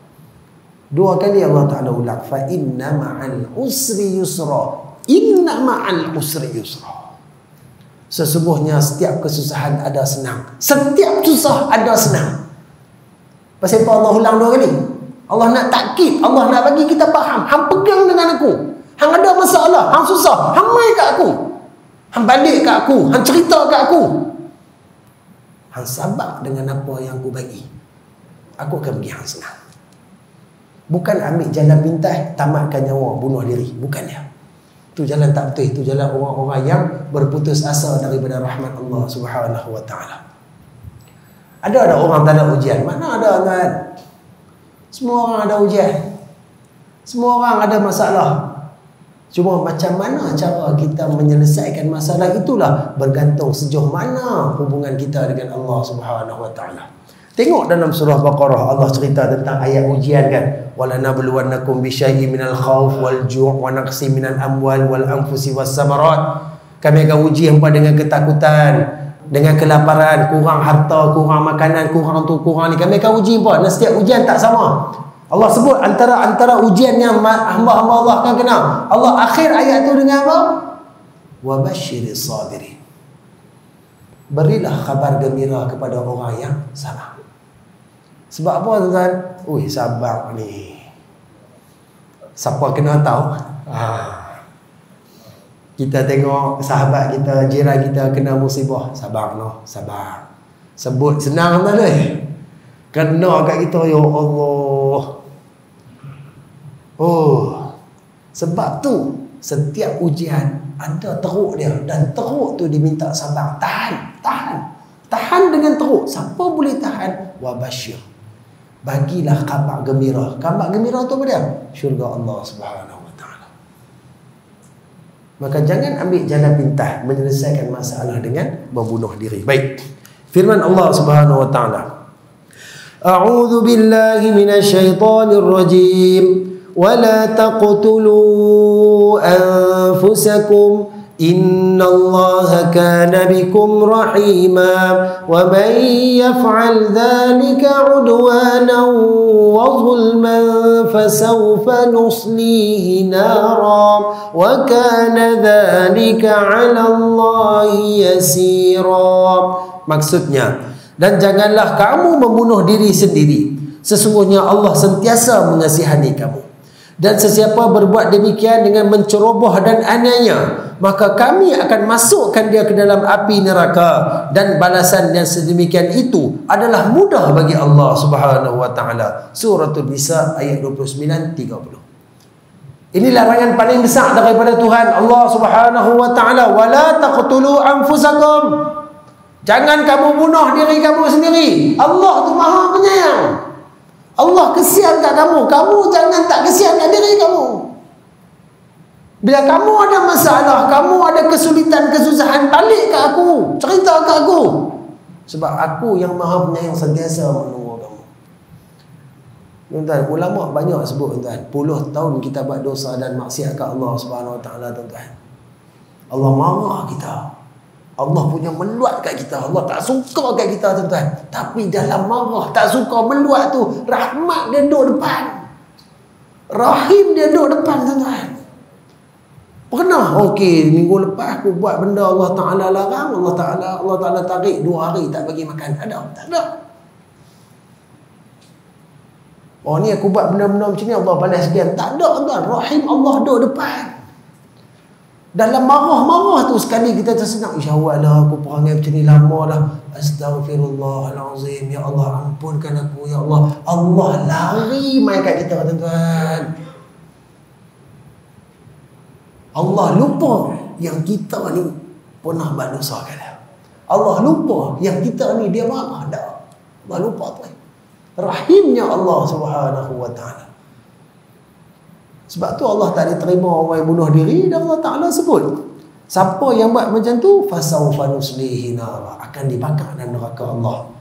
dua kali Allah Ta'ala ulang, fa inna ma'al usri yusra, inna ma'al usri yusra. Sesungguhnya setiap kesusahan ada senang, setiap susah ada senang. Pasal apa Allah ulang dua kali? Allah nak takkid, Allah nak bagi kita faham. Hang pegang dengan aku, hang ada masalah, hang susah, hang mai kat aku, hang balik kat aku, hang cerita kat aku, hang sabar dengan apa yang aku bagi, aku akan bagi hang senang. Bukan ambil jalan pintas, tamatkan nyawa, bunuh diri. Bukan dia. Itu jalan tak betul. Itu jalan orang-orang yang berputus asa daripada rahmat Allah Subhanahu Wa Taala. Ada orang tak ada ujian? Mana ada kan? Semua orang ada ujian. Semua orang ada masalah. Cuma macam mana cara kita menyelesaikan masalah itulah bergantung sejauh mana hubungan kita dengan Allah Subhanahu Wa Taala. Tengok dalam surah Baqarah, Allah cerita tentang ayat ujian kan. Walanabluwannakum bisyai'in minal khauf wal ju' wa naqsi minal amwal wal anfusi was samarat. Kami akan uji hangpa dengan ketakutan, dengan kelaparan, kurang harta, kurang makanan, kurang tu, kurang ni. Kami akan uji hangpa. Dan setiap ujian tak sama. Allah sebut antara ujian yang hamba-hamba Allah akan kena. Allah akhir ayat tu dengan apa? Wa basyiris sabirin. Berilah khabar gembira kepada orang yang sabar. Sebab apa tuan-tuan? Ui, sabar ni. Siapa kena tahu? Kita tengok sahabat kita, jiran kita kena musibah, sabar noh, sabar. Sebut senang tak boleh. Kena kat kita, ya Allah. Oh, sebab tu setiap ujian ada teruk dia, dan teruk tu diminta sabar. Tahan dengan teruk. Siapa boleh tahan? Wa basyir, bagilah khabar gembira. Khabar gembira tu apa dia? Syurga Allah Subhanahu wa taala. Maka jangan ambil jalan pintas menyelesaikan masalah dengan membunuh diri. Baik. Firman Allah Subhanahu wa taala, A'udzu billahi minasyaitonir rajim. ولا تقتلوا أنفسكم إن الله كان بكم رحيما ومن يفعل ذلك عدوانا وظلما فسوف نصليه نارا وكان ذلك على الله يسيرا. Maksudnya, dan janganlah kamu membunuh diri sendiri. Sesungguhnya Allah sentiasa mengasihani kamu. Dan sesiapa berbuat demikian dengan menceroboh dan aniaya, maka kami akan masukkan dia ke dalam api neraka, dan balasan yang sedemikian itu adalah mudah bagi Allah Subhanahu wa taala. Suratul Nisa ayat 29-30. Ini larangan paling besar daripada Tuhan Allah Subhanahu wa taala. Wala taqtulu anfusakum. Jangan kamu bunuh diri kamu sendiri. Allah tu Maha Penyayang. Allah kesian kat kamu. Kamu jangan tak kesian kat diri kamu. Bila kamu ada masalah, kamu ada kesulitan, kesusahan, balik ke aku, cerita ke aku. Sebab aku yang Maha Penyayang sentiasa menunggu kamu. Tuan-tuan, ulama banyak sebut, tuan-tuan, puluh tahun kita buat dosa dan maksiat kat Allah Subhanahu wa taala, tuan-tuan. Allah marah kita. Allah punya meluat kat kita. Allah tak suka kat kita, tuan-tuan. Tapi dalam marah, tak suka, meluat tu, rahmat dia duduk depan. Rahim dia duduk depan, tuan-tuan. Pernah, okey, minggu lepas aku buat benda Allah Ta'ala larang, Allah Ta'ala tarik 2 hari tak bagi makan. Ada? Tak ada. Oh, ni aku buat benda-benda macam ni, Allah balas sekian. Tak ada, tuan-tuan. Rahim Allah duduk depan. Dalam marah-marah tu sekali kita tersenang, insya-Allah lah aku perangai macam ni lama dah. Astaghfirullahalazim, ya Allah ampunkan aku, ya Allah. Allah lari mai kat kita, tuan-tuan. Allah lupa yang kita ni pernah buat dosa kan. Allah lupa yang kita ni dia marah dah. Allah lupa tu. Rahimnya Allah Subhanahu wa taala. Sebab tu Allah tak diterima orang yang bunuh diri, dan Allah Ta'ala sebut, siapa yang buat macam tu, fasawfa nuslihi nara, akan dibakar dalam neraka Allah.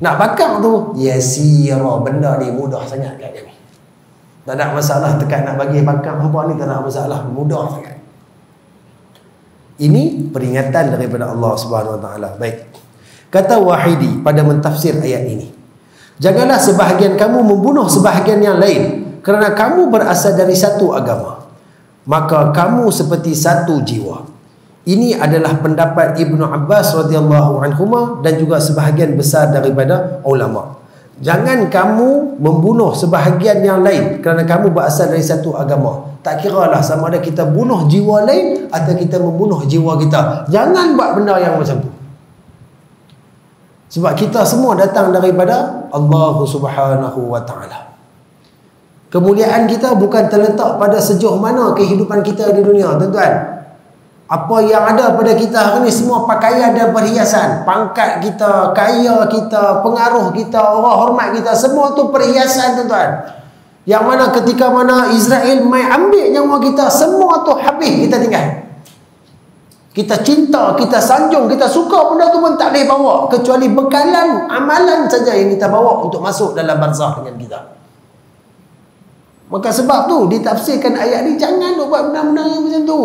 Nak bakar tu, yasira, benda ni mudah sangat kat kami. Tak ada masalah tekan nak bagi bakar apa ni, tak ada masalah, mudah sangat. Ini peringatan daripada Allah Subhanahu wa taala. Baik. Kata Wahidi pada mentafsir ayat ini, janganlah sebahagian kamu membunuh sebahagian yang lain, kerana kamu berasal dari satu agama, maka kamu seperti satu jiwa. Ini adalah pendapat Ibnu Abbas radhiyallahu anhuma dan juga sebahagian besar daripada ulama. Jangan kamu membunuh sebahagian yang lain kerana kamu berasal dari satu agama. Tak kiralah sama ada kita bunuh jiwa lain atau kita membunuh jiwa kita. Jangan buat benda yang macam tu. Sebab kita semua datang daripada Allah Subhanahu wa taala. Kemuliaan kita bukan terletak pada sejauh mana kehidupan kita di dunia, tuan-tuan. Apa yang ada pada kita hari ni semua pakaian dan perhiasan. Pangkat kita, kaya kita, pengaruh kita, orang hormat kita, semua tu perhiasan, tuan-tuan. Yang mana ketika mana Israel mai ambil nyawa kita, semua tu habis kita tinggal. Kita cinta, kita sanjung, kita suka benda tu pun tak boleh bawa, kecuali bekalan amalan saja yang kita bawa untuk masuk dalam barzakh dengan kita. Maka sebab tu ditafsirkan ayat ni, jangan buat benda-benda yang macam tu.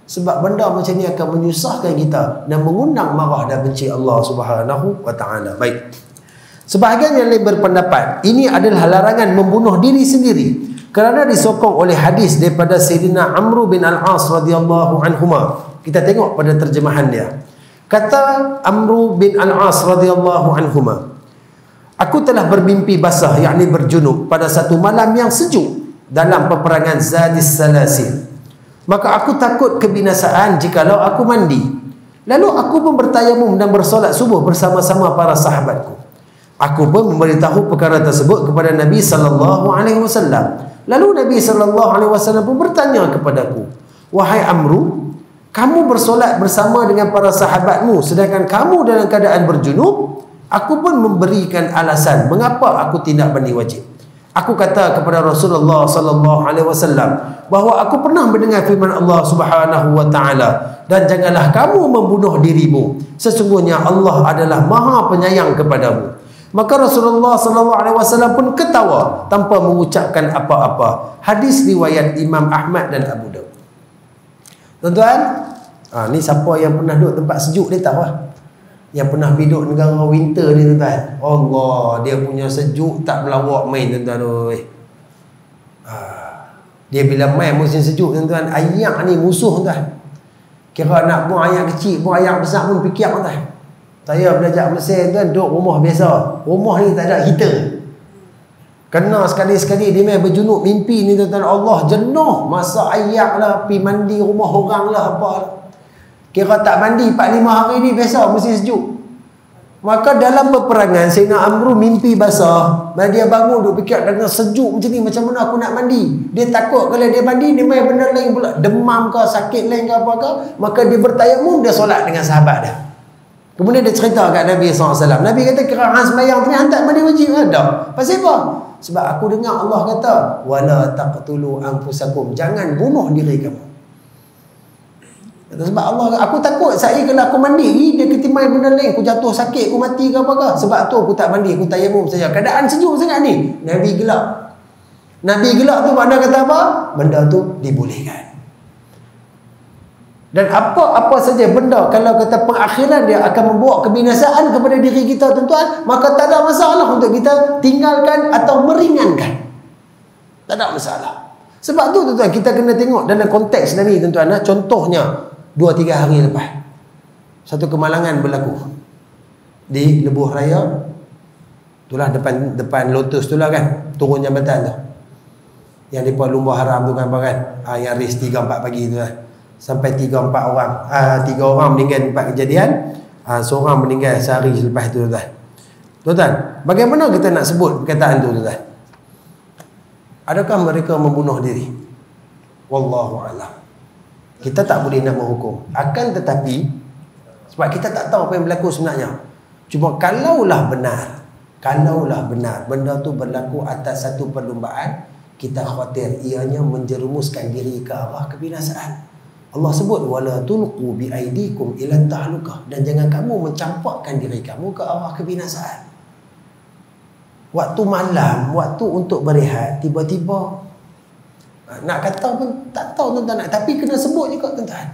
Sebab benda macam ni akan menyusahkan kita dan mengundang marah dan benci Allah Subhanahu wa taala. Baik. Sebahagian yang lain berpendapat ini adalah larangan membunuh diri sendiri kerana disokong oleh hadis daripada Sayyidina Amr bin Al-As radhiyallahu anhuma. Kita tengok pada terjemahan dia. Kata Amr bin Al-As radhiyallahu anhuma, aku telah bermimpi basah, yakni berjunub pada satu malam yang sejuk dalam peperangan Zadis Salasil. Maka aku takut kebinasaan jikalau aku mandi. Lalu aku pun bertayamum dan bersolat subuh bersama-sama para sahabatku. Aku pun memberitahu perkara tersebut kepada Nabi SAW. Lalu Nabi SAW pun bertanya kepadaku, wahai Amru, kamu bersolat bersama dengan para sahabatmu sedangkan kamu dalam keadaan berjunub? Aku pun memberikan alasan mengapa aku tidak mandi wajib. Aku kata kepada Rasulullah SAW bahawa aku pernah mendengar firman Allah Subhanahu wa taala, dan janganlah kamu membunuh dirimu, sesungguhnya Allah adalah Maha Penyayang kepadamu. Maka Rasulullah SAW pun ketawa tanpa mengucapkan apa-apa. Hadis riwayat Imam Ahmad dan Abu Daud. Tuan-tuan, ni siapa yang pernah duduk tempat sejuk dia tahu lah. Yang pernah duduk negara winter ni tuan-tuan, Allah, dia punya sejuk tak berlawak main tuan-tuan. Dia bila main musim sejuk tuan-tuan, ayak ni musuh tuan-tuan. Kira nak buang ayak kecil, buang ayak besar pun fikir tuan-tuan. Saya belajar Malaysia tuan, duduk rumah biasa. Rumah ni tak ada heater. Kena sekali-sekali dia main berjunuk mimpi ni tuan-tuan, Allah jenuh masak ayak lah, pergi mandi rumah orang lah, apa lah. Kira tak mandi 4-5 hari ni biasa musim sejuk. Maka dalam peperangan Sayyidina Amru mimpi basah. Dia bangun duk fikir dengan sejuk macam ni, macam mana aku nak mandi. Dia takut kalau dia mandi dia main benda lain pula, demam ke, sakit lain ke apa ke. Maka dia bertayamum, dia solat dengan sahabat dia. Kemudian dia cerita kat Nabi SAW. Nabi kata, kira hang sembahyang tu ni hang tak mandi wajib ke? Tak. Pasal apa? Sebab aku dengar Allah kata, wala taqtulu anfusakum, jangan bunuh diri kamu. Sebab Allah, aku takut saya kalau aku mandi dia ketimai benda lain, aku jatuh sakit, aku mati ke apakah. Sebab tu aku tak mandi, aku tayamum saja. Keadaan sejuk sangat ni, Nabi gelap. Nabi gelap tu makna kata apa? Benda tu dibolehkan. Dan apa-apa saja benda kalau kata pengakhiran dia akan membawa kebinasaan kepada diri kita tuan-tuan, maka tak ada masalah untuk kita tinggalkan atau meringankan. Tak ada masalah. Sebab tu tuan-tuan kita kena tengok dalam konteks ni tuan-tuan. Contohnya 2-3 hari lepas satu kemalangan berlaku di Lebuh Raya, itulah depan Lotus tu lah kan, turun jambatan tu yang mereka lumba haram tu kan, yang race 3-4 pagi tu lah, sampai 3-4 orang, 3 orang meninggal tempat kejadian, seorang meninggal sehari selepas tu tuan. Tuan-tuan, bagaimana kita nak sebut perkataan tu tuan? Adakah mereka membunuh diri? Wallahu a'lam. Kita tak boleh nak menghukum. Akan tetapi sebab kita tak tahu apa yang berlaku sebenarnya. Cuma kalaulah benar benda tu berlaku atas satu perlumbaan, kita khawatir ianya menjerumuskan diri ke arah kebinasaan. Allah sebut wala tulqu bi aidikum ila tahlukah, dan jangan kamu mencampakkan diri kamu ke arah kebinasaan. Waktu malam, waktu untuk berehat, tiba-tiba nak kata pun tak tahu tuan-tuan, tapi kena sebut juga tuan-tuan.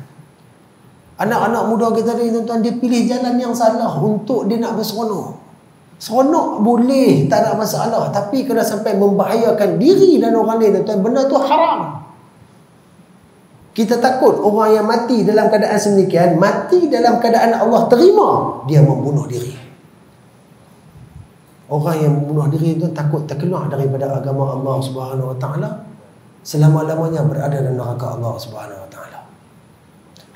Anak-anak muda kita ni tuan-tuan, dia pilih jalan yang salah untuk dia nak berseronok. Seronok boleh, tak ada masalah, tapi kena sampai membahayakan diri dan orang lain tuan-tuan, benda tu haram. Kita takut orang yang mati dalam keadaan sedemikian, mati dalam keadaan Allah terima, dia membunuh diri. Orang yang membunuh diri itu takut terkeluar daripada agama Allah Subhanahu wa taala, selama-lamanya berada dalam neraka Allah Subhanahu wa taala.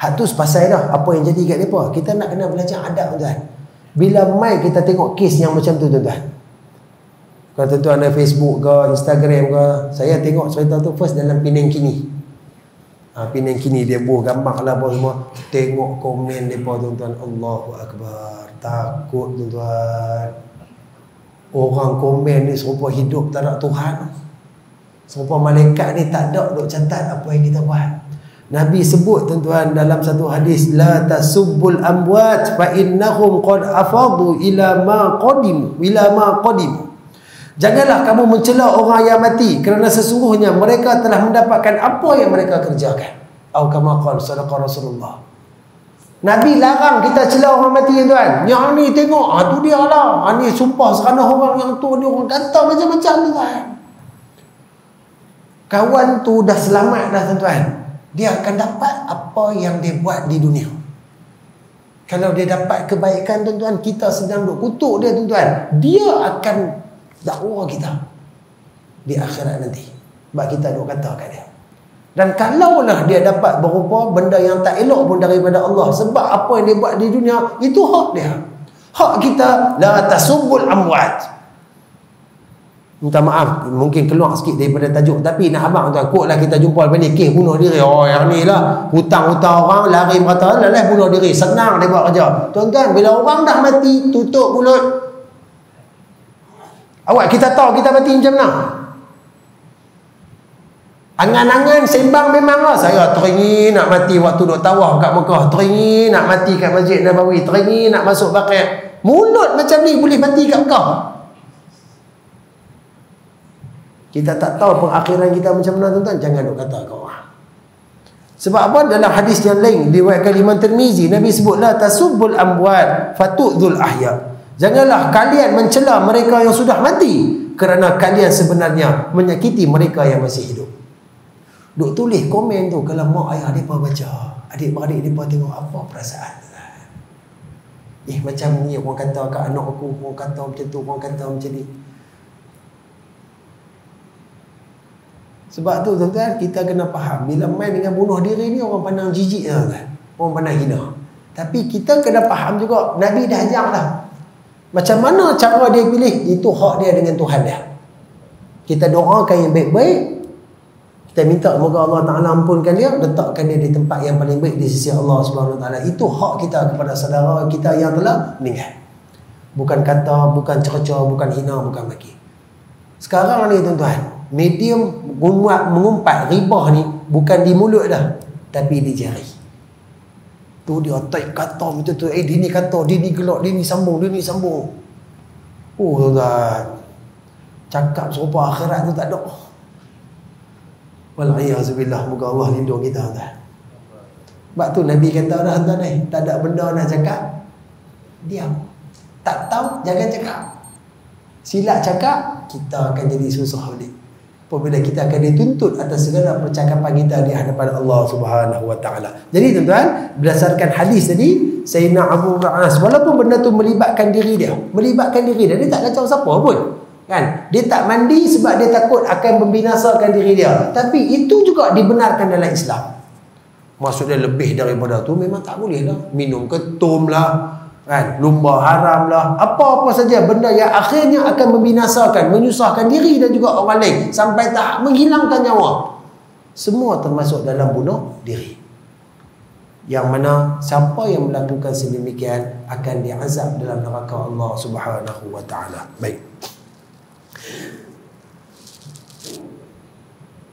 Hak tu sepasal dah apa yang jadi kat depa. Kita nak kena belajar adab tuan. Bila mai kita tengok kes yang macam tu tuan-tuan. Kalau tuan-tuan ada Facebook ke, Instagram ke, saya tengok cerita tu first dalam Penang Kini. Penang Kini dia buat gambar lah apa semua. Tengok komen depa tuan-tuan, Allahu Akbar. Takut tuan-tuan. Orang komen ni serupa hidup tak ada Tuhan. Serupa malaikat ni tak ada duk catat apa yang kita buat. Nabi sebut tuan-tuan dalam satu hadis, la tasubbul amwat fa innahum qad afadu ila ma qadimu. Janganlah kamu mencela orang yang mati, kerana sesungguhnya mereka telah mendapatkan apa yang mereka kerjakan. Atau kama qala sadaqa Rasulullah. Nabi larang kita cela orang mati tuan. Yang ni tengok, tu dia lah. Ni sumpah serana orang yang tu ni, orang kata macam-macam tuan. Kawan tu dah selamat dah tuan-tuan. Dia akan dapat apa yang dia buat di dunia. Kalau dia dapat kebaikan tuan-tuan, kita sedang duk kutuk dia tuan-tuan, dia akan dakwa kita di akhirat nanti. Sebab kita duk kata kat dia. Dan kalaulah dia dapat berupa benda yang tak elok pun daripada Allah, sebab apa yang dia buat di dunia, itu hak dia. Hak kita, la tasubbul amwat. Minta maaf, mungkin keluar sikit daripada tajuk, tapi nak abang tuan, kotlah kita jumpa lepas ni, kes bunuh diri. Oh, yang ni lah, hutang-hutang orang, lari merata, lelah bunuh diri. Senang dia buat kerja. Tuan-tuan, bila orang dah mati, tutup mulut. Awak, kita tahu kita mati macam mana? Angan-angan sembang memanglah, saya teringin nak mati waktu duk tawaf kat Mekah, teringin nak mati kat Masjid Nabawi, teringin nak masuk Baqi'. Mulut macam ni boleh mati kat Mekah. Kita tak tahu pengakhiran kita macam mana, tuan-tuan. Jangan duk kata kat orang. Sebab apa? Dalam hadis yang lain diriwayatkan Imam Tirmizi, Nabi sebut, la tasubbul amwat fatu'dzul ahya. Janganlah kalian mencela mereka yang sudah mati, kerana kalian sebenarnya menyakiti mereka yang masih hidup. Duk tulis komen tu, kalau mak ayah mereka baca, adik-beradik mereka tengok, apa perasaan? Macam ni orang kata kat anak aku, orang kata macam tu, orang kata macam ni. Sebab tu tuan-tuan, kita kena faham, bila main dengan bunuh diri ni, orang pandang jijik lah, kan? Orang pandang hina. Tapi kita kena faham juga, Nabi dah ajar dah. Macam mana cara dia pilih, itu hak dia dengan Tuhan dia. Kita doakan yang baik-baik, kita minta semoga Allah Ta'ala ampunkan dia, letakkan dia di tempat yang paling baik di sisi Allah Subhanahu Wa Ta'ala. Itu hak kita kepada saudara kita yang telah meninggal. Bukan kata, bukan cerca, bukan hina, bukan maki. Sekarang ni tuan-tuan, medium mengumpat ribah ni bukan di mulut dah, tapi di jari. Tu dia type kata macam tu, dia ni kata, dia ni gelak, dia ni sambung, dia ni sambung. Oh tuan-tuan, cakap serupa akhirat tu tak ada. Wal'iyazubillah, moga Allah lindung kita, tuan. Sebab tu Nabi kata dah, tuan, tak ada benda nak cakap, diam. Tak tahu, jangan cakap. Silap cakap, kita akan jadi susah balik. Apabila kita akan dituntut atas segala percakapan kita di hadapan Allah Subhanahu Wa Ta'ala. Jadi tuan-tuan, berdasarkan hadis tadi, Sayyidina Amr bin As, walaupun benda tu melibatkan diri dia, dia tak kacau siapa pun. Kan? Dia tak mandi sebab dia takut akan membinasakan diri dia. Tapi itu juga dibenarkan dalam Islam. Maksudnya lebih daripada tu memang tak boleh lah. Minum ketum lah, kan? Lumba haram lah, apa-apa saja benda yang akhirnya akan membinasakan, menyusahkan diri dan juga orang lain sampai tak menghilangkan nyawa. Semua termasuk dalam bunuh diri. Yang mana siapa yang melakukan sedemikian akan diazab dalam neraka Allah Subhanahu Wa Ta'ala. Baik.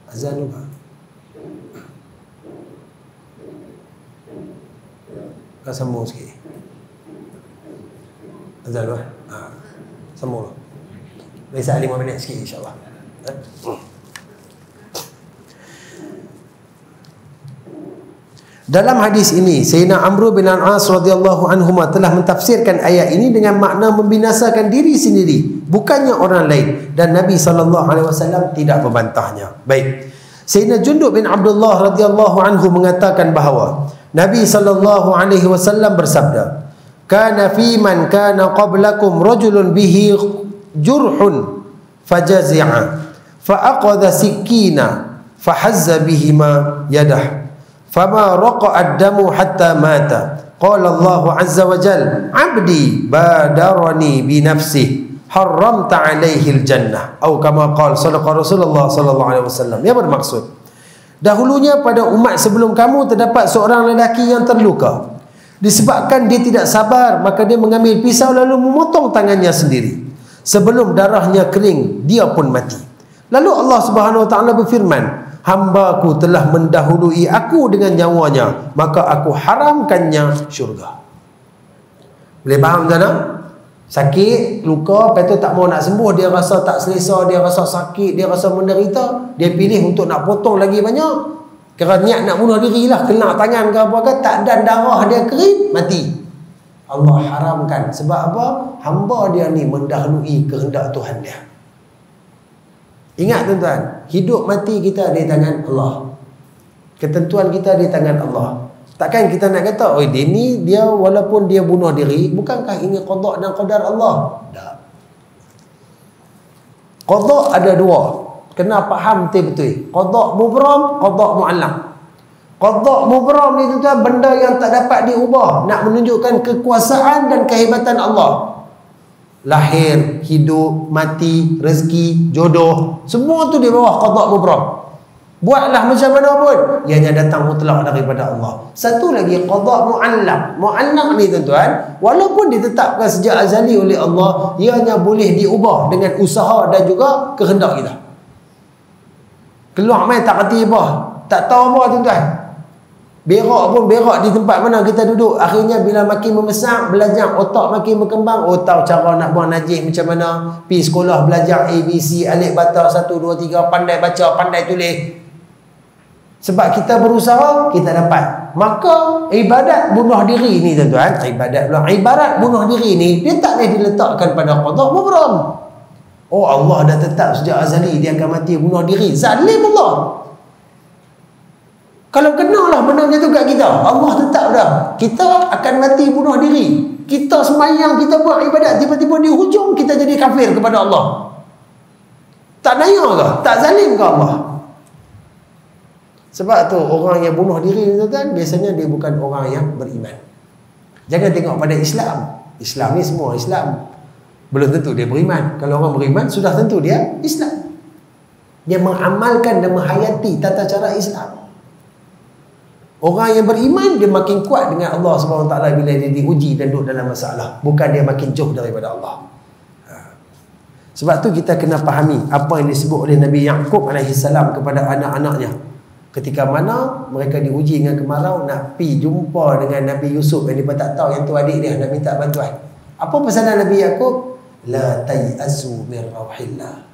Azan lupa. Kau sambung sikit. Azan lupa. Sambung lah. Biasa 5 minit sikit insyaAllah. Dalam hadis ini, Sayyidina Amr bin As radhiyallahu anhuma telah mentafsirkan ayat ini dengan makna membinasakan diri sendiri, bukannya orang lain, dan Nabi SAW tidak membantahnya. Baik. Sayyidina Jundub bin Abdullah radhiyallahu anhu mengatakan bahawa Nabi SAW bersabda, "Kana fi man kana qablakum rajulun bihi jurhun fajazi'a fa aqadha sikina fahazza bihima yadah fama raqa'a ad-damu hatta mata. Qala Allah azza wa jalla, 'abdi badarani bi nafsihi haramta 'alaihi al-jannah." Atau kama qala sadaqa Rasulullah sallallahu alaihi wasallam. Yang bermaksud, dahulunya pada umat sebelum kamu terdapat seorang lelaki yang terluka. Disebabkan dia tidak sabar, maka dia mengambil pisau lalu memotong tangannya sendiri. Sebelum darahnya kering, dia pun mati. Lalu Allah Subhanahu wa taala berfirman, "Hamba-Ku telah mendahului aku dengan nyawanya, maka aku haramkannya syurga." Boleh faham tak? Sakit, luka, lepas tu tak mau nak sembuh, dia rasa tak selesa, dia rasa sakit, dia rasa menderita, dia pilih untuk nak potong lagi banyak. Kerana niat nak bunuh diri lah, kena tangan ke apa ke, tak dan darah dia kering, mati. Allah haramkan. Sebab apa? Hamba dia ni mendahului kehendak Tuhan dia. Ingat tuan-tuan, hidup mati kita di tangan Allah. Ketentuan kita di tangan Allah. Takkan kita nak kata, oh dia walaupun dia bunuh diri, bukankah ini qada dan qadar Allah? Tak. Qada ada dua. Kena faham betul-betul. Qada mubram, qada mu'allam. Qada mubram ni tuan, benda yang tak dapat diubah, nak menunjukkan kekuasaan dan kehebatan Allah. Lahir, hidup, mati, rezeki, jodoh, semua tu di bawah qada mubram. Buatlah macam mana pun, ianya datang mutlak daripada Allah. Satu lagi qada mu'allam. Mu'allam ni tuan-tuan, walaupun ditetapkan sejak azali oleh Allah, ianya boleh diubah dengan usaha dan juga kehendak kita. Keluar main tak kerti apa, tak tahu apa tuan-tuan. Berak pun berak di tempat mana kita duduk. Akhirnya bila makin membesar, belajar, otak makin berkembang, tahu cara nak buang najis macam mana. Pergi sekolah belajar ABC, alif bata 1 2 3, pandai baca, pandai tulis. Sebab kita berusaha, kita dapat. Maka ibadat bunuh diri ni tuan-tuan, ibarat bunuh diri ni, dia tak boleh diletakkan pada qada mubram. Oh, Allah dah tetap sejak azali dia akan mati bunuh diri. Zalim Allah. Kalau kenalah benda macam tu kat kita, Allah tetap dah, kita akan mati bunuh diri. Kita semayang, kita buat ibadat, tiba-tiba di hujung kita jadi kafir kepada Allah. Tak daya ke? Tak zalim ke Allah? Sebab tu orang yang bunuh diri tuan-tuan, biasanya dia bukan orang yang beriman. Jangan tengok pada Islam. Islam ni semua Islam. Belum tentu dia beriman. Kalau orang beriman, sudah tentu dia Islam. Dia mengamalkan dan menghayati tata cara Islam. Orang yang beriman, dia makin kuat dengan Allah SWT bila dia diuji dan duduk dalam masalah. Bukan dia makin jauh daripada Allah. Sebab tu kita kena fahami apa yang disebut oleh Nabi Yaqub AS kepada anak-anaknya. Ketika mana mereka diuji dengan kemarau, nak pergi jumpa dengan Nabi Yusuf yang dia tak tahu yang tu adik dia, nak minta bantuan. Apa pesanan Nabi Yaqub? La tay'asu min rauhillah.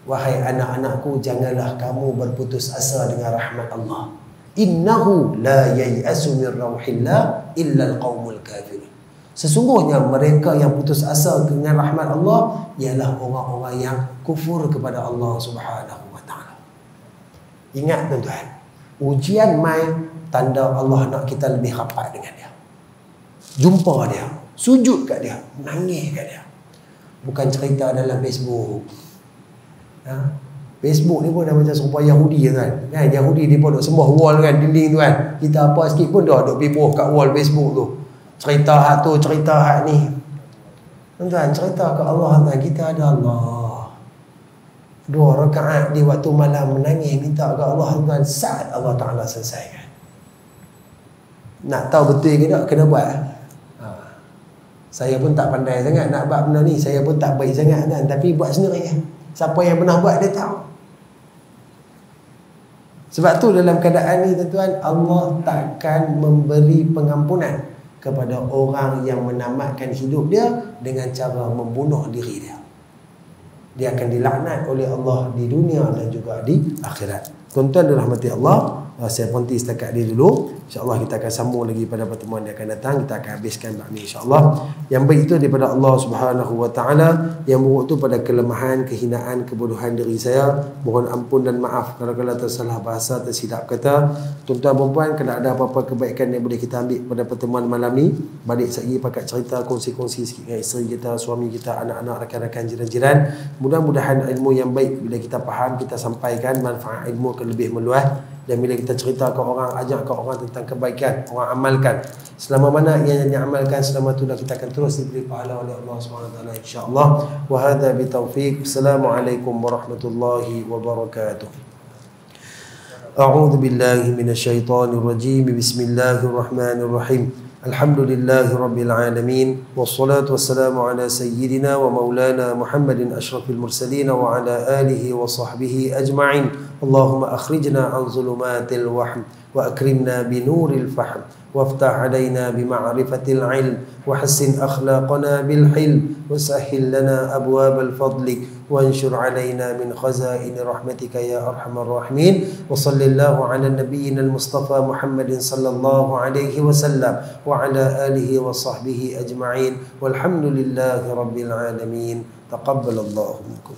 Wahai anak-anakku, janganlah kamu berputus asa dengan rahmat Allah. Innahu la yai'asu min rauhillah illa al-qaumul kafirun. Sesungguhnya mereka yang putus asa dengan rahmat Allah ialah orang-orang yang kufur kepada Allah Subhanahu wa taala. Ingat tuan-tuan, ujian mai tanda Allah nak kita lebih rapat dengan dia. Jumpa dia, sujud kat dia, nangis kat dia. Bukan cerita dalam Facebook. Facebook ni pun dah macam serupa Yahudi kan. Yahudi dia pun duk sembah wall kan, dinding tu kan. Kita apa sikit pun dah duk pipoh kat wall Facebook tu. Cerita hak tu, cerita hak ni. Tuan-tuan, cerita ke Allah kan, kita ada Allah. 2 rakaat di waktu malam menangis minta ke Allah tuan, saat Allah Taala selesaikan. Nak tahu betul ke tak, kena buat. Saya pun tak pandai sangat nak buat benda ni, saya pun tak baik sangat kan, tapi buat sendiri. Siapa yang pernah buat dia tahu. Sebab tu dalam keadaan ni tuan-tuan, Allah takkan memberi pengampunan kepada orang yang menamatkan hidup dia dengan cara membunuh diri dia. Dia akan dilaknat oleh Allah di dunia dan juga di akhirat. Tuan-tuan dirahmati Allah, saya berhenti setakat ni dulu. InsyaAllah kita akan sambung lagi pada pertemuan yang akan datang. Kita akan habiskan bab ni insyaAllah. Yang baik itu daripada Allah Subhanahu wa taala, yang buruk itu pada kelemahan, kehinaan, kebodohan diri saya. Mohon ampun dan maaf kalau tersalah bahasa, tersilap kata. Tuan-tuan dan puan, kalau ada apa-apa kebaikan yang boleh kita ambil pada pertemuan malam ni, balik segi pakat cerita, kongsi-kongsi sikit dengan isteri kita, suami kita, anak-anak, rakan-rakan, jiran-jiran. Mudah-mudahan ilmu yang baik bila kita faham, kita sampaikan, manfaat ilmu akan lebih meluas. Dan bila kita cerita ke orang, ajak ke orang tentang kebaikan, orang amalkan. Selama mana yang diamalkan, selama itulah kita akan terus diberi pahala oleh Allah SWT, insyaAllah. Wa hadha bitaufiq. Assalamualaikum warahmatullahi wabarakatuh. A'udhu billahi minasyaitanir rajim. Bismillahirrahmanirrahim. Alhamdulillahi rabbil alamin. Wassalatu wassalamu ala sayyidina wa maulana Muhammadin ashrafil mursalin wa ala alihi wa sahbihi ajma'in. Allahumma akhrijna an zulumatil wahm wa akrimna bi nuril fahm waftah alaina bi ma'rifatil ilm wa hassin akhlaqana bil hilm wa sahhil lana abwabal fadlik وانشر علينا من خزائن رحمتك يا أرحم الراحمين وصل الله على نبينا المصطفى محمد صلى الله عليه وسلم وعلى آله وصحبه أجمعين والحمد لله رب العالمين تقبل الله منكم.